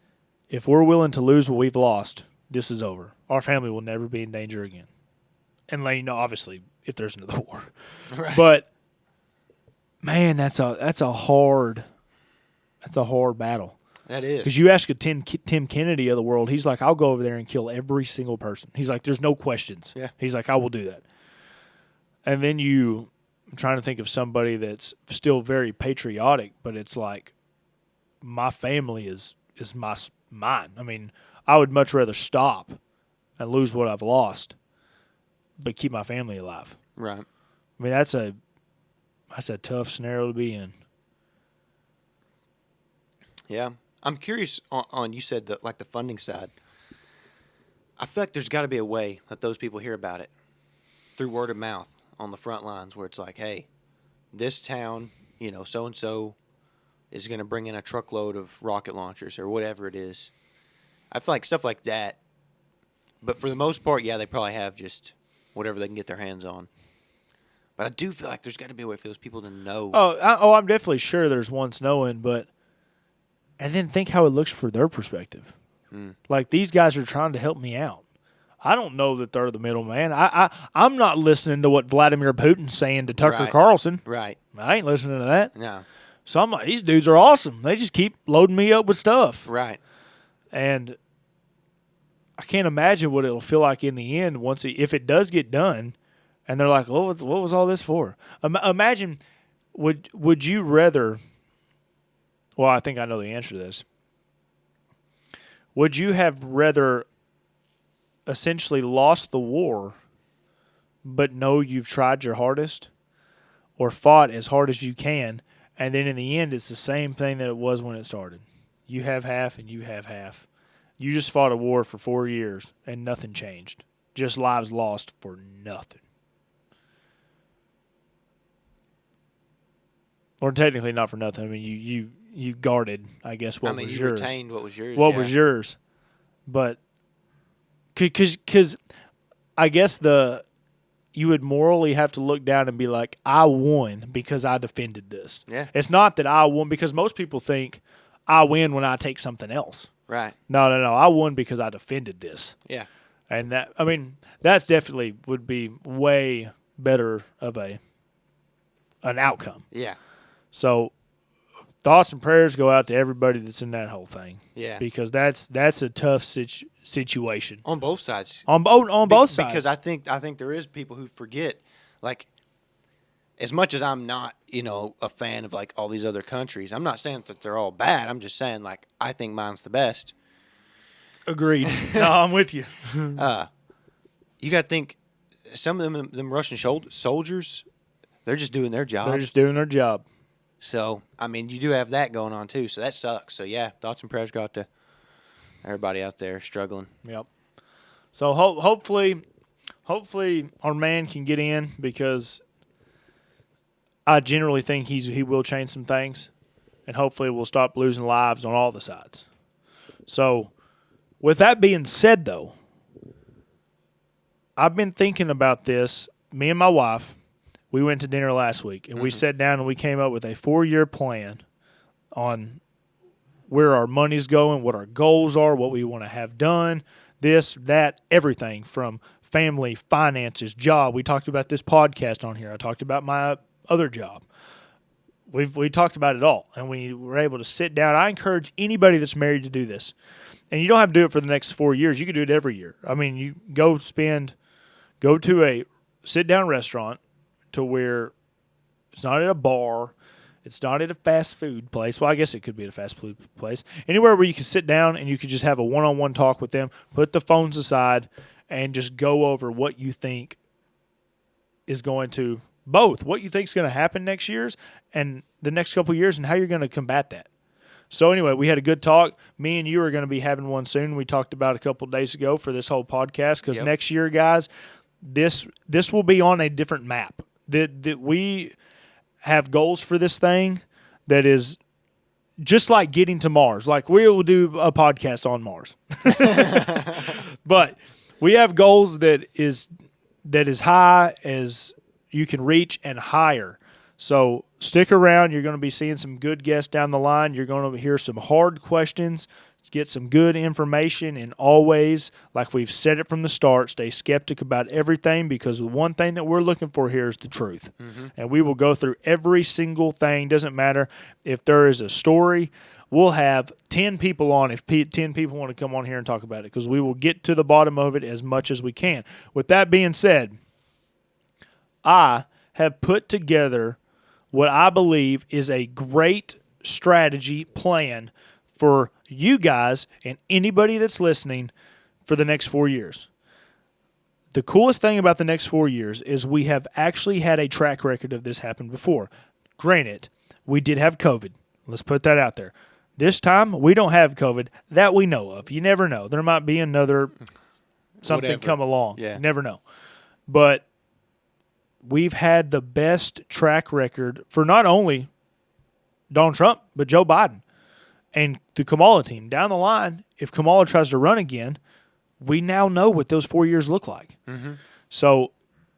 "if we're willing to lose what we've lost, this is over. Our family will never be in danger again." And let you know, obviously, if there's another war. Right. But man, that's a hard battle. That is. Because you ask a Tim Kennedy of the world, he's like, I'll go over there and kill every single person. He's like, there's no questions. Yeah. He's like, I will do that. And then I'm trying to think of somebody that's still very patriotic, but it's like, my family is mine. I mean, I would much rather stop and lose what I've lost, but keep my family alive. Right. I mean, that's a tough scenario to be in. Yeah. I'm curious on you said the funding side. I feel like there's got to be a way that those people hear about it through word of mouth on the front lines, where it's like, hey, this town, so and so is going to bring in a truckload of rocket launchers or whatever it is. I feel like stuff like that. But for the most part, yeah, they probably have just whatever they can get their hands on. But I do feel like there's got to be a way for those people to know. I'm definitely sure there's once knowing, but and then think how it looks for their perspective. Like, these guys are trying to help me out. I don't know that they're the middleman. I'm not listening to what Vladimir Putin's saying to Tucker Carlson. Right. I ain't listening to that. No. So I'm like, these dudes are awesome. They just keep loading me up with stuff. Right. And I can't imagine what it'll feel like in the end if it does get done, and they're like, what was all this for? Imagine, would you rather? Well, I think I know the answer to this. Would you have rather essentially lost the war, but know you've tried your hardest, or fought as hard as you can, and then in the end it's the same thing that it was when it started? You have half and you have half. You just fought a war for 4 years and nothing changed. Just lives lost for nothing. Or technically not for nothing. I mean, you guarded, I guess, what was yours. You retained what was yours. What was yours. But because I guess you would morally have to look down and be like, I won because I defended this. Yeah. It's not that I won, because most people think I win when I take something else. Right. No. I won because I defended this. Yeah. And that's definitely would be way better of an outcome. Yeah. So thoughts and prayers go out to everybody that's in that whole thing. Yeah. Because that's a tough situation. On both sides. On both sides. Because I think there is people who forget, like, as much as I'm not, a fan of, like, all these other countries, I'm not saying that they're all bad. I'm just saying, like, I think mine's the best. Agreed. No, I'm with you. You got to think, some of them Russian soldiers, they're just doing their job. They're just doing their job. So, I mean, you do have that going on, too. So that sucks. So, yeah, thoughts and prayers go out to everybody out there struggling. Yep. So, hopefully our man can get in, because I generally think he will change some things, and hopefully we'll stop losing lives on all the sides. So, with that being said, though, I've been thinking about this. Me and my wife, we went to dinner last week, and we sat down and we came up with a 4-year plan on where our money's going, what our goals are, what we want to have done, this, that, everything from family, finances, job. We talked about this podcast on here. I talked about my other job. We talked about it all, and we were able to sit down. I encourage anybody that's married to do this. And you don't have to do it for the next 4 years. You can do it every year. I mean, you go spend Go to a sit-down restaurant to where it's not at a bar. It's not at a fast food place. Well, I guess it could be at a fast food place. Anywhere where you can sit down and you can just have a one-on-one talk with them, put the phones aside, and just go over what you think is going to what you think is going to happen next year's and the next couple of years and how you're going to combat that. So anyway, we had a good talk. Me and you are going to be having one soon. We talked about a couple of days ago for this whole podcast because next year, guys, this will be on a different map. That we have goals for this thing that is just like getting to Mars. Like we will do a podcast on Mars. But we have goals that is high as you can reach and higher. So stick around. You're going to be seeing some good guests down the line. You're going to hear some hard questions, get some good information, and always, like we've said it from the start, stay skeptic about everything because the one thing that we're looking for here is the truth. Mm-hmm. And we will go through every single thing. Doesn't matter if there is a story. We'll have 10 people on if 10 people want to come on here and talk about it because we will get to the bottom of it as much as we can. With that being said, I have put together what I believe is a great strategy plan for you guys and anybody that's listening for the next 4 years. The coolest thing about the next 4 years is we have actually had a track record of this happen before. Granted, we did have COVID. Let's put that out there. This time, we don't have COVID that we know of. You never know. There might be another something come along. Yeah. You never know. But we've had the best track record for not only Donald Trump, but Joe Biden and the Kamala team. Down the line, if Kamala tries to run again, we now know what those 4 years look like. Mm-hmm. So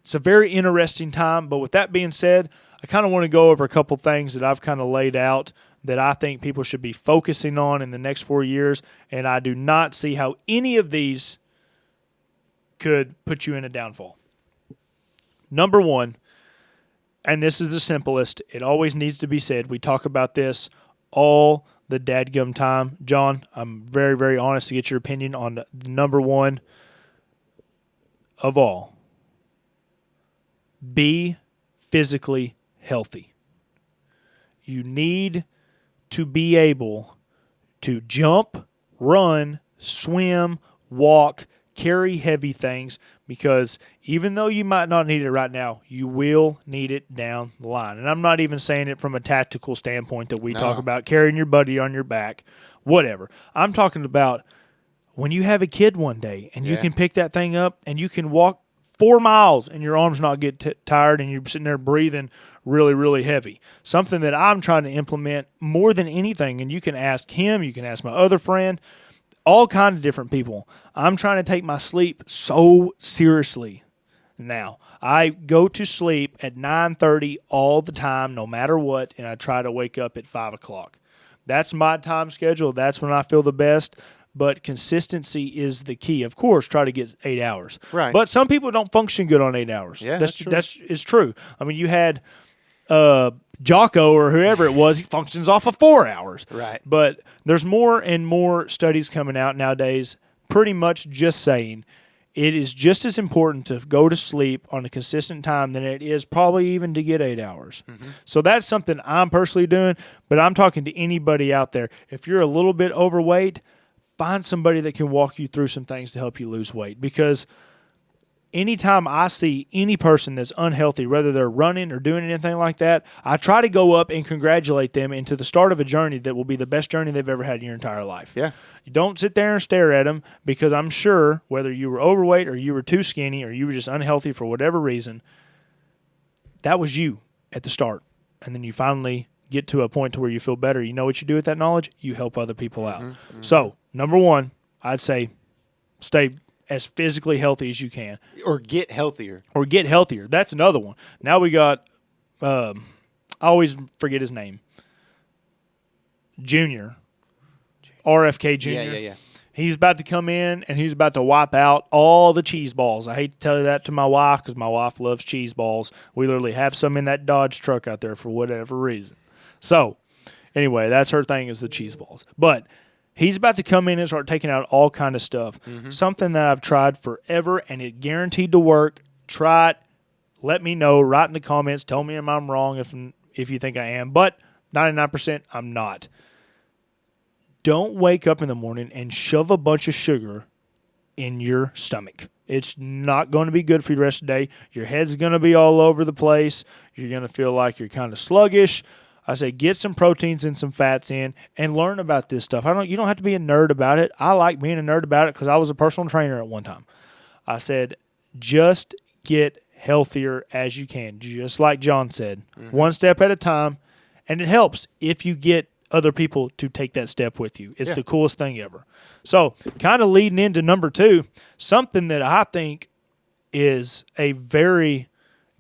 it's a very interesting time. But with that being said, I kind of want to go over a couple things that I've kind of laid out that I think people should be focusing on in the next 4 years. And I do not see how any of these could put you in a downfall. Number one, and this is the simplest, it always needs to be said. We talk about this all the dadgum time. John, I'm very, very honest to get your opinion on the number one of all. Be physically healthy. You need to be able to jump, run, swim, walk, carry heavy things because even though you might not need it right now, you will need it down the line. And I'm not even saying it from a tactical standpoint that we talk about carrying your buddy on your back, whatever. I'm talking about when you have a kid one day and you can pick that thing up and you can walk 4 miles and your arms not get tired and you're sitting there breathing really, really heavy. Something that I'm trying to implement more than anything, and you can ask him, you can ask my other friend, all kind of different people. I'm trying to take my sleep so seriously now. I go to sleep at 9:30 all the time, no matter what, and I try to wake up at 5 o'clock. That's my time schedule. That's when I feel the best. But consistency is the key. Of course, try to get 8 hours. Right. But some people don't function good on 8 hours. Yeah, that's true. It's true. I mean, you had Jocko or whoever it was, he functions off of 4 hours. Right. But there's more and more studies coming out nowadays pretty much just saying it is just as important to go to sleep on a consistent time than it is probably even to get 8 hours. Mm-hmm. So that's something I'm personally doing, but I'm talking to anybody out there. If you're a little bit overweight, find somebody that can walk you through some things to help you lose weight because anytime I see any person that's unhealthy, whether they're running or doing anything like that, I try to go up and congratulate them into the start of a journey that will be the best journey they've ever had in your entire life. Yeah. You don't sit there and stare at them because I'm sure whether you were overweight or you were too skinny or you were just unhealthy for whatever reason, that was you at the start. And then you finally get to a point to where you feel better. You know what you do with that knowledge? You help other people out. Mm-hmm. So, number one, I'd say stay as physically healthy as you can. Or get healthier. That's another one. Now we got, I always forget his name, Junior, RFK Jr. Yeah. He's about to come in and he's about to wipe out all the cheese balls. I hate to tell you that to my wife because my wife loves cheese balls. We literally have some in that Dodge truck out there for whatever reason. So, anyway, that's her thing is the cheese balls. But he's about to come in and start taking out all kind of stuff. Mm-hmm. Something that I've tried forever and it guaranteed to work. Try it. Let me know. Write in the comments. Tell me if I'm wrong if you think I am. But 99% I'm not. Don't wake up in the morning and shove a bunch of sugar in your stomach. It's not going to be good for you the rest of the day. Your head's going to be all over the place. You're going to feel like you're kind of sluggish. I say get some proteins and some fats in and learn about this stuff. You don't have to be a nerd about it. I like being a nerd about it because I was a personal trainer at one time. I said just get healthier as you can, just like John said. One step at a time, and it helps if you get other people to take that step with you. It's the coolest thing ever. So kind of leading into number 2, something that I think is a very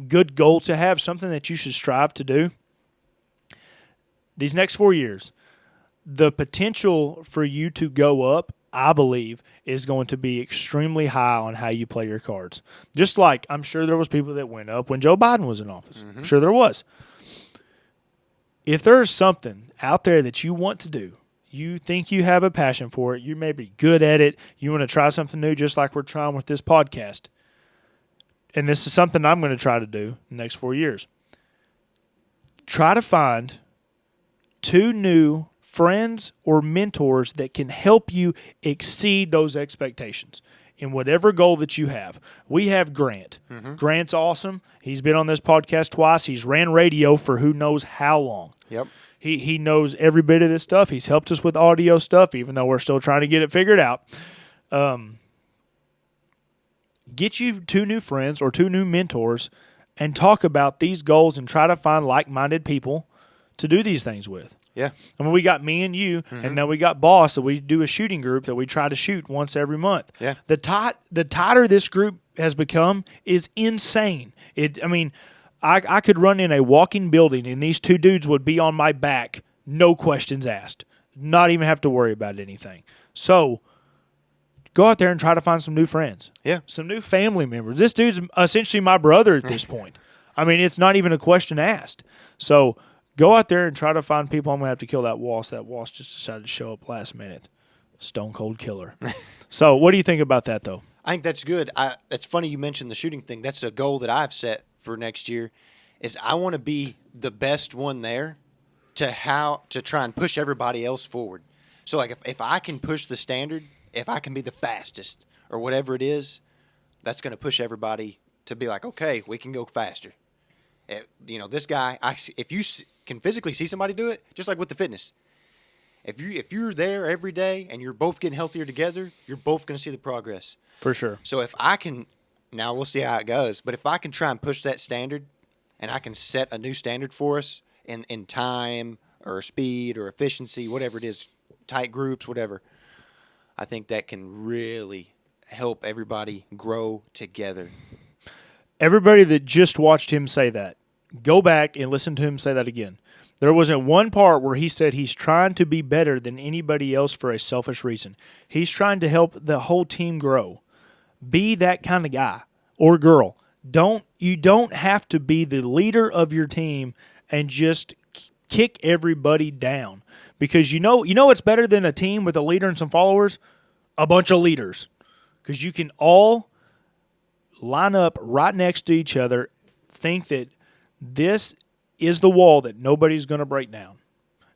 good goal to have, something that you should strive to do. These next 4 years, the potential for you to go up, I believe, is going to be extremely high on how you play your cards. Just like I'm sure there was people that went up when Joe Biden was in office. I'm sure there was. If there's something out there that you want to do, you think you have a passion for it, you may be good at it, you want to try something new just like we're trying with this podcast, and this is something I'm going to try to do the next 4 years. Try to find 2 new friends or mentors that can help you exceed those expectations in whatever goal that you have. We have Grant. Grant's awesome. He's been on this podcast twice. He's ran radio for who knows how long. Yep. He knows every bit of this stuff. He's helped us with audio stuff, even though we're still trying to get it figured out. Get you 2 new friends or 2 new mentors and talk about these goals and try to find like-minded people to do these things with. Yeah. I mean, we got me and you, and now we got Boss, so we do a shooting group that we try to shoot once every month. Yeah. The tighter this group has become is insane. I could run in a walking building, and these 2 dudes would be on my back, no questions asked, not even have to worry about anything. So go out there and try to find some new friends. Yeah. Some new family members. This dude's essentially my brother at this point. I mean, it's not even a question asked. So go out there and try to find people. I'm going to have to kill that Walsh. That Walsh just decided to show up last minute. Stone cold killer. So what do you think about that, though? I think that's good. It's funny you mentioned the shooting thing. That's a goal that I've set for next year is I want to be the best one there to try and push everybody else forward. So, like, if I can push the standard, if I can be the fastest or whatever it is, that's going to push everybody to be like, okay, we can go faster. This guy, if you can physically see somebody do it, just like with the fitness, if you're there every day and you're both getting healthier together, you're both going to see the progress. For sure. So if I can, now we'll see how it goes, but if I can try and push that standard and I can set a new standard for us in time or speed or efficiency, whatever it is, tight groups, whatever, I think that can really help everybody grow together. Everybody that just watched him say that, go back and listen to him say that again. There wasn't one part where he said he's trying to be better than anybody else for a selfish reason. He's trying to help the whole team grow. Be that kind of guy or girl. You don't have to be the leader of your team and just kick everybody down. Because you know what's better than a team with a leader and some followers? A bunch of leaders. Because you can all line up right next to each other, think that this is the wall that nobody's going to break down.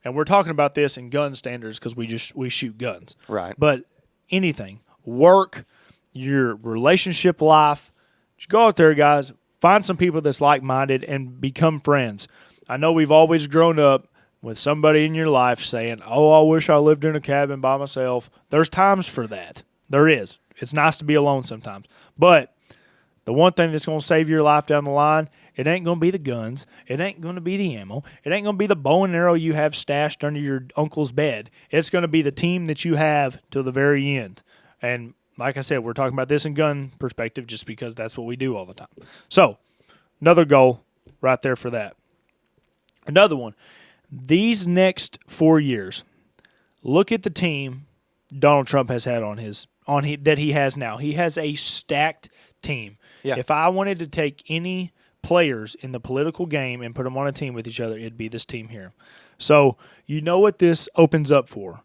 And we're talking about this in gun standards because we shoot guns. Right. But anything, work, your relationship life, just go out there, guys, find some people that's like-minded and become friends. I know we've always grown up with somebody in your life saying, oh, I wish I lived in a cabin by myself. There's times for that. There is. It's nice to be alone sometimes. But the one thing that's going to save your life down the line, it ain't going to be the guns. It ain't going to be the ammo. It ain't going to be the bow and arrow you have stashed under your uncle's bed. It's going to be the team that you have till the very end. And like I said, we're talking about this in gun perspective just because that's what we do all the time. So, another goal right there for that. Another one. These next 4 years, look at the team Donald Trump has had that he has now. He has a stacked team. Yeah. If I wanted to take any players in the political game and put them on a team with each other, it'd be this team here. So you know what this opens up for.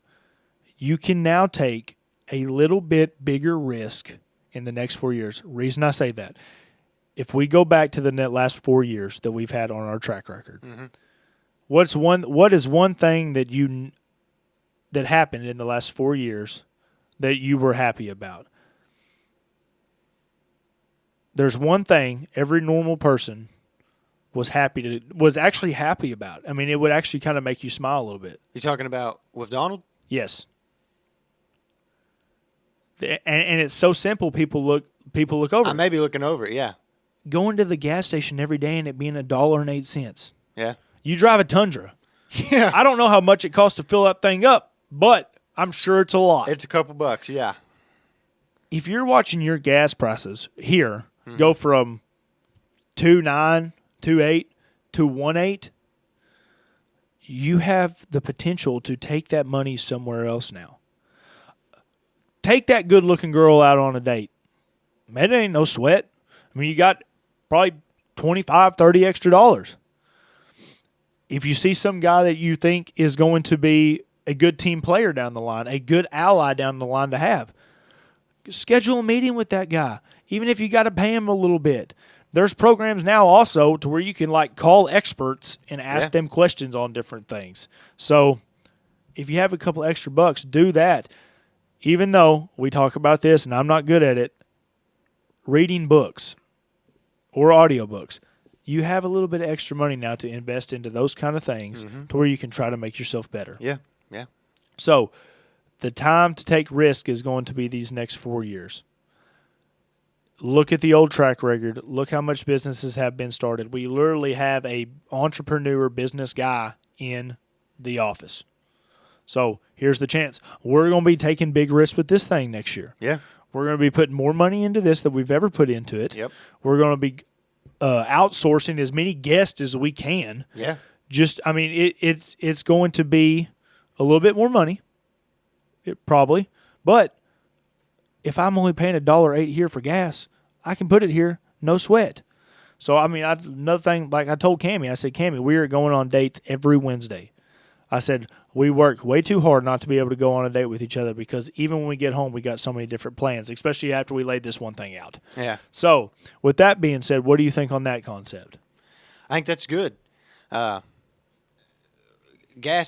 You can now take a little bit bigger risk in the next 4 years. Reason I say that, if we go back to the last 4 years that we've had on our track record, what is one thing that happened in the last 4 years that you were happy about? There's one thing every normal person was actually happy about. I mean, it would actually kind of make you smile a little bit. You talking about with Donald? Yes. And it's so simple. People look over. I may be looking over it. Yeah. Going to the gas station every day and it being $1.08. Yeah. You drive a Tundra. Yeah. I don't know how much it costs to fill that thing up, but I'm sure it's a lot. It's a couple bucks. Yeah. If you're watching your gas prices here go from $2.9, $2.8 to $1.8, you have the potential to take that money somewhere else now. Take that good-looking girl out on a date. Man, it ain't no sweat. I mean, you got probably $25, $30 extra dollars. If you see some guy that you think is going to be a good team player down the line, a good ally down the line to have, schedule a meeting with that guy, even if you got to pay him a little bit. There's programs now also to where you can call experts and ask them questions on different things. So if you have a couple extra bucks, do that. Even though we talk about this and I'm not good at it, reading books or audiobooks, you have a little bit of extra money now to invest into those kind of things to where you can try to make yourself better. Yeah. Yeah. So the time to take risk is going to be these next 4 years. Look at the old track record. Look how much businesses have been started. We literally have a entrepreneur business guy in the office. So here's the chance. We're going to be taking big risks with this thing next year. Yeah. We're going to be putting more money into this than we've ever put into it. Yep. We're going to be outsourcing as many guests as we can. Yeah. It's going to be a little bit more money, probably. But if I'm only paying $1.08 here for gas, I can put it here, no sweat. So, another thing, like I told Cammie, I said, Cammie, we are going on dates every Wednesday. I said, we work way too hard not to be able to go on a date with each other because even when we get home, we got so many different plans, especially after we laid this one thing out. Yeah. So, with that being said, what do you think on that concept? I think that's good. Gas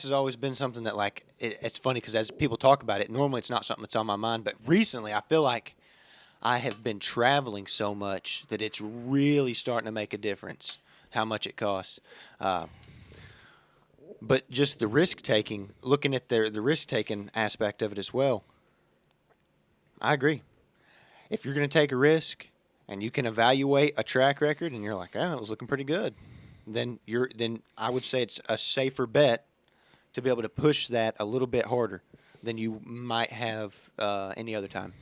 has always been something that, it's funny because as people talk about it, normally it's not something that's on my mind, but recently I feel like I have been traveling so much that it's really starting to make a difference how much it costs. But just the risk-taking, looking at the risk-taking aspect of it as well, I agree. If you're going to take a risk and you can evaluate a track record and you're like, oh, it was looking pretty good, then I would say it's a safer bet to be able to push that a little bit harder than you might have any other time.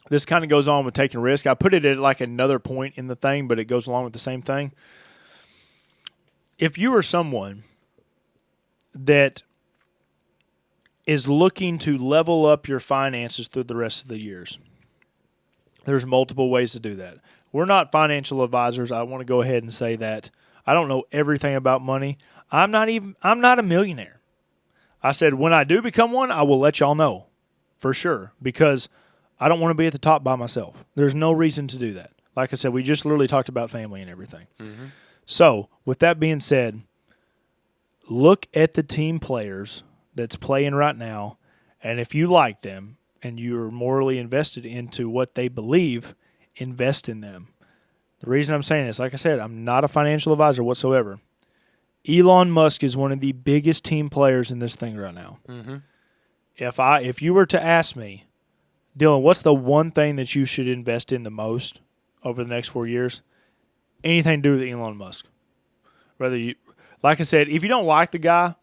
This kind of goes on with taking risk. I put it at another point in the thing, but it goes along with the same thing. If you are someone that is looking to level up your finances through the rest of the years, there's multiple ways to do that. We're not financial advisors. I want to go ahead and say that. I don't know everything about money. I'm not a millionaire. I said when I do become one, I will let y'all know for sure because I don't want to be at the top by myself. There's no reason to do that. Like I said, we just literally talked about family and everything. Mm-hmm. So, with that being said, look at the team players that's playing right now, and if you like them and you're morally invested into what they believe, invest in them. The reason I'm saying this, like I said, I'm not a financial advisor whatsoever. Elon Musk is one of the biggest team players in this thing right now. Mm-hmm. If you were to ask me, Dylan, what's the one thing that you should invest in the most over the next 4 years? Anything to do with Elon Musk. Like I said, if you don't like the guy,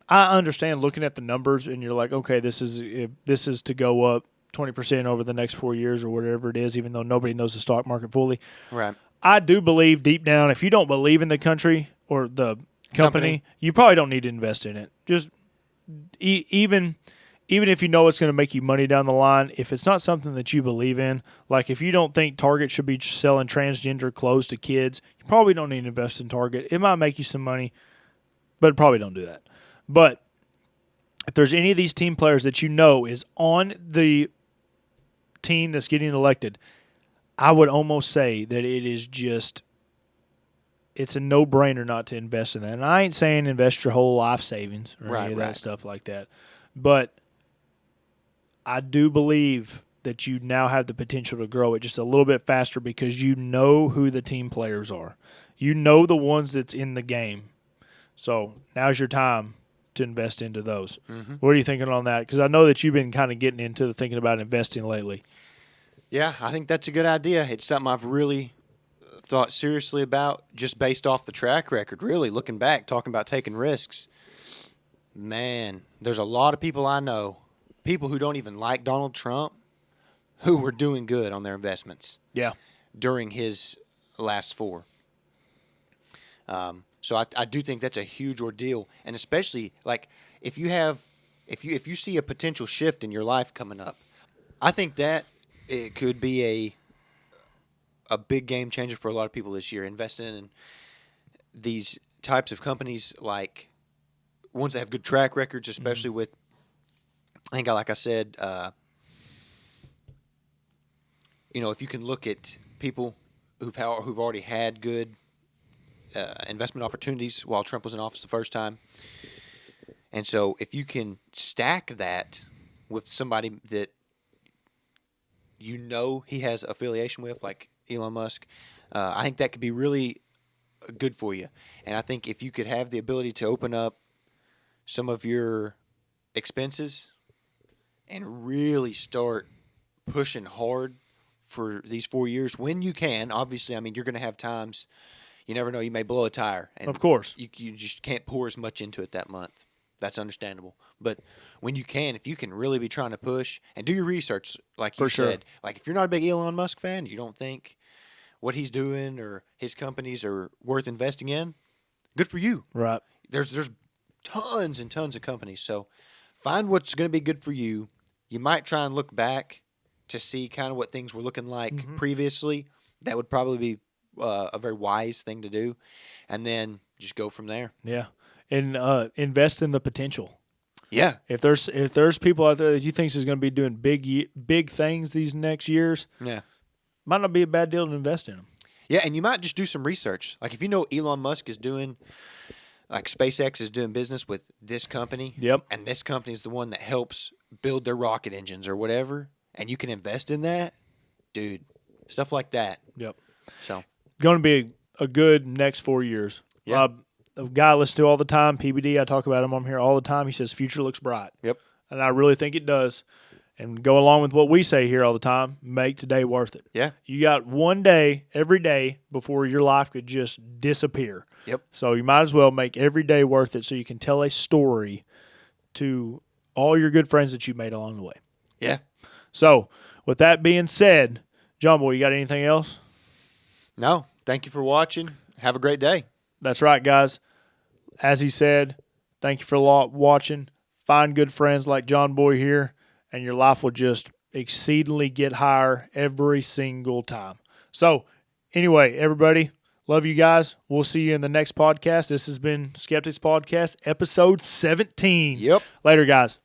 I understand looking at the numbers and you're like, okay, this is to go up 20% over the next 4 years or whatever it is, even though nobody knows the stock market fully. Right. I do believe deep down, if you don't believe in the country or the company, you probably don't need to invest in it. Just even if you know it's going to make you money down the line, if it's not something that you believe in, like if you don't think Target should be selling transgender clothes to kids, you probably don't need to invest in Target. It might make you some money, but probably don't do that. But if there's any of these team players that you know is on the team that's getting elected, I would almost say that it's a no-brainer not to invest in that. And I ain't saying invest your whole life savings or any of that stuff like that. But I do believe that you now have the potential to grow it just a little bit faster because you know who the team players are. You know the ones that's in the game. So now's your time to invest into those. Mm-hmm. What are you thinking on that? Because I know that you've been kind of getting into thinking about investing lately. Yeah, I think that's a good idea. It's something I've really thought seriously about just based off the track record, really, looking back, talking about taking risks. Man, there's a lot of people I know, people who don't even like Donald Trump, who were doing good on their investments. Yeah. During his last 4. So I do think that's a huge ordeal, and especially like if you see a potential shift in your life coming up, I think that it could be a big game changer for a lot of people this year. Investing in these types of companies, like ones that have good track records, especially with, I think, like I said, if you can look at people who've already had good investment opportunities while Trump was in office the first time. And so if you can stack that with somebody that he has affiliation with, like Elon Musk, I think that could be really good for you. And I think if you could have the ability to open up some of your expenses and really start pushing hard for these 4 years when you can. Obviously, I mean, you're going to have times, you never know, you may blow a tire. And of course. You just can't pour as much into it that month. That's understandable. But when you can, if you can really be trying to push and do your research, like you said, like if you're not a big Elon Musk fan, you don't think what he's doing or his companies are worth investing in, good for you. Right. There's tons and tons of companies. So find what's going to be good for you. You might try and look back to see kind of what things were looking like previously. That would probably be a very wise thing to do. And then just go from there. Yeah. And invest in the potential. Yeah. If there's people out there that you think is going to be doing big things these next years, might not be a bad deal to invest in them. Yeah, and you might just do some research. Like if you know Elon Musk is doing, like SpaceX is doing business with this company. Yep. And this company is the one that helps build their rocket engines or whatever, and you can invest in that, dude, stuff like that. Yep. So going to be a good next 4 years. Yeah. A guy I listen to all the time, PBD, I talk about him on here all the time. He says future looks bright. Yep. And I really think it does. And go along with what we say here all the time, make today worth it. Yeah. You got one day, every day, before your life could just disappear. Yep. So you might as well make every day worth it so you can tell a story to all your good friends that you made along the way. Yeah. So with that being said, John Boy, you got anything else? No. Thank you for watching. Have a great day. That's right, guys. As he said, thank you for watching. Find good friends like John Boy here, and your life will just exceedingly get higher every single time. So, anyway, everybody, love you guys. We'll see you in the next podcast. This has been Skeptics Podcast, episode 17. Yep. Later, guys.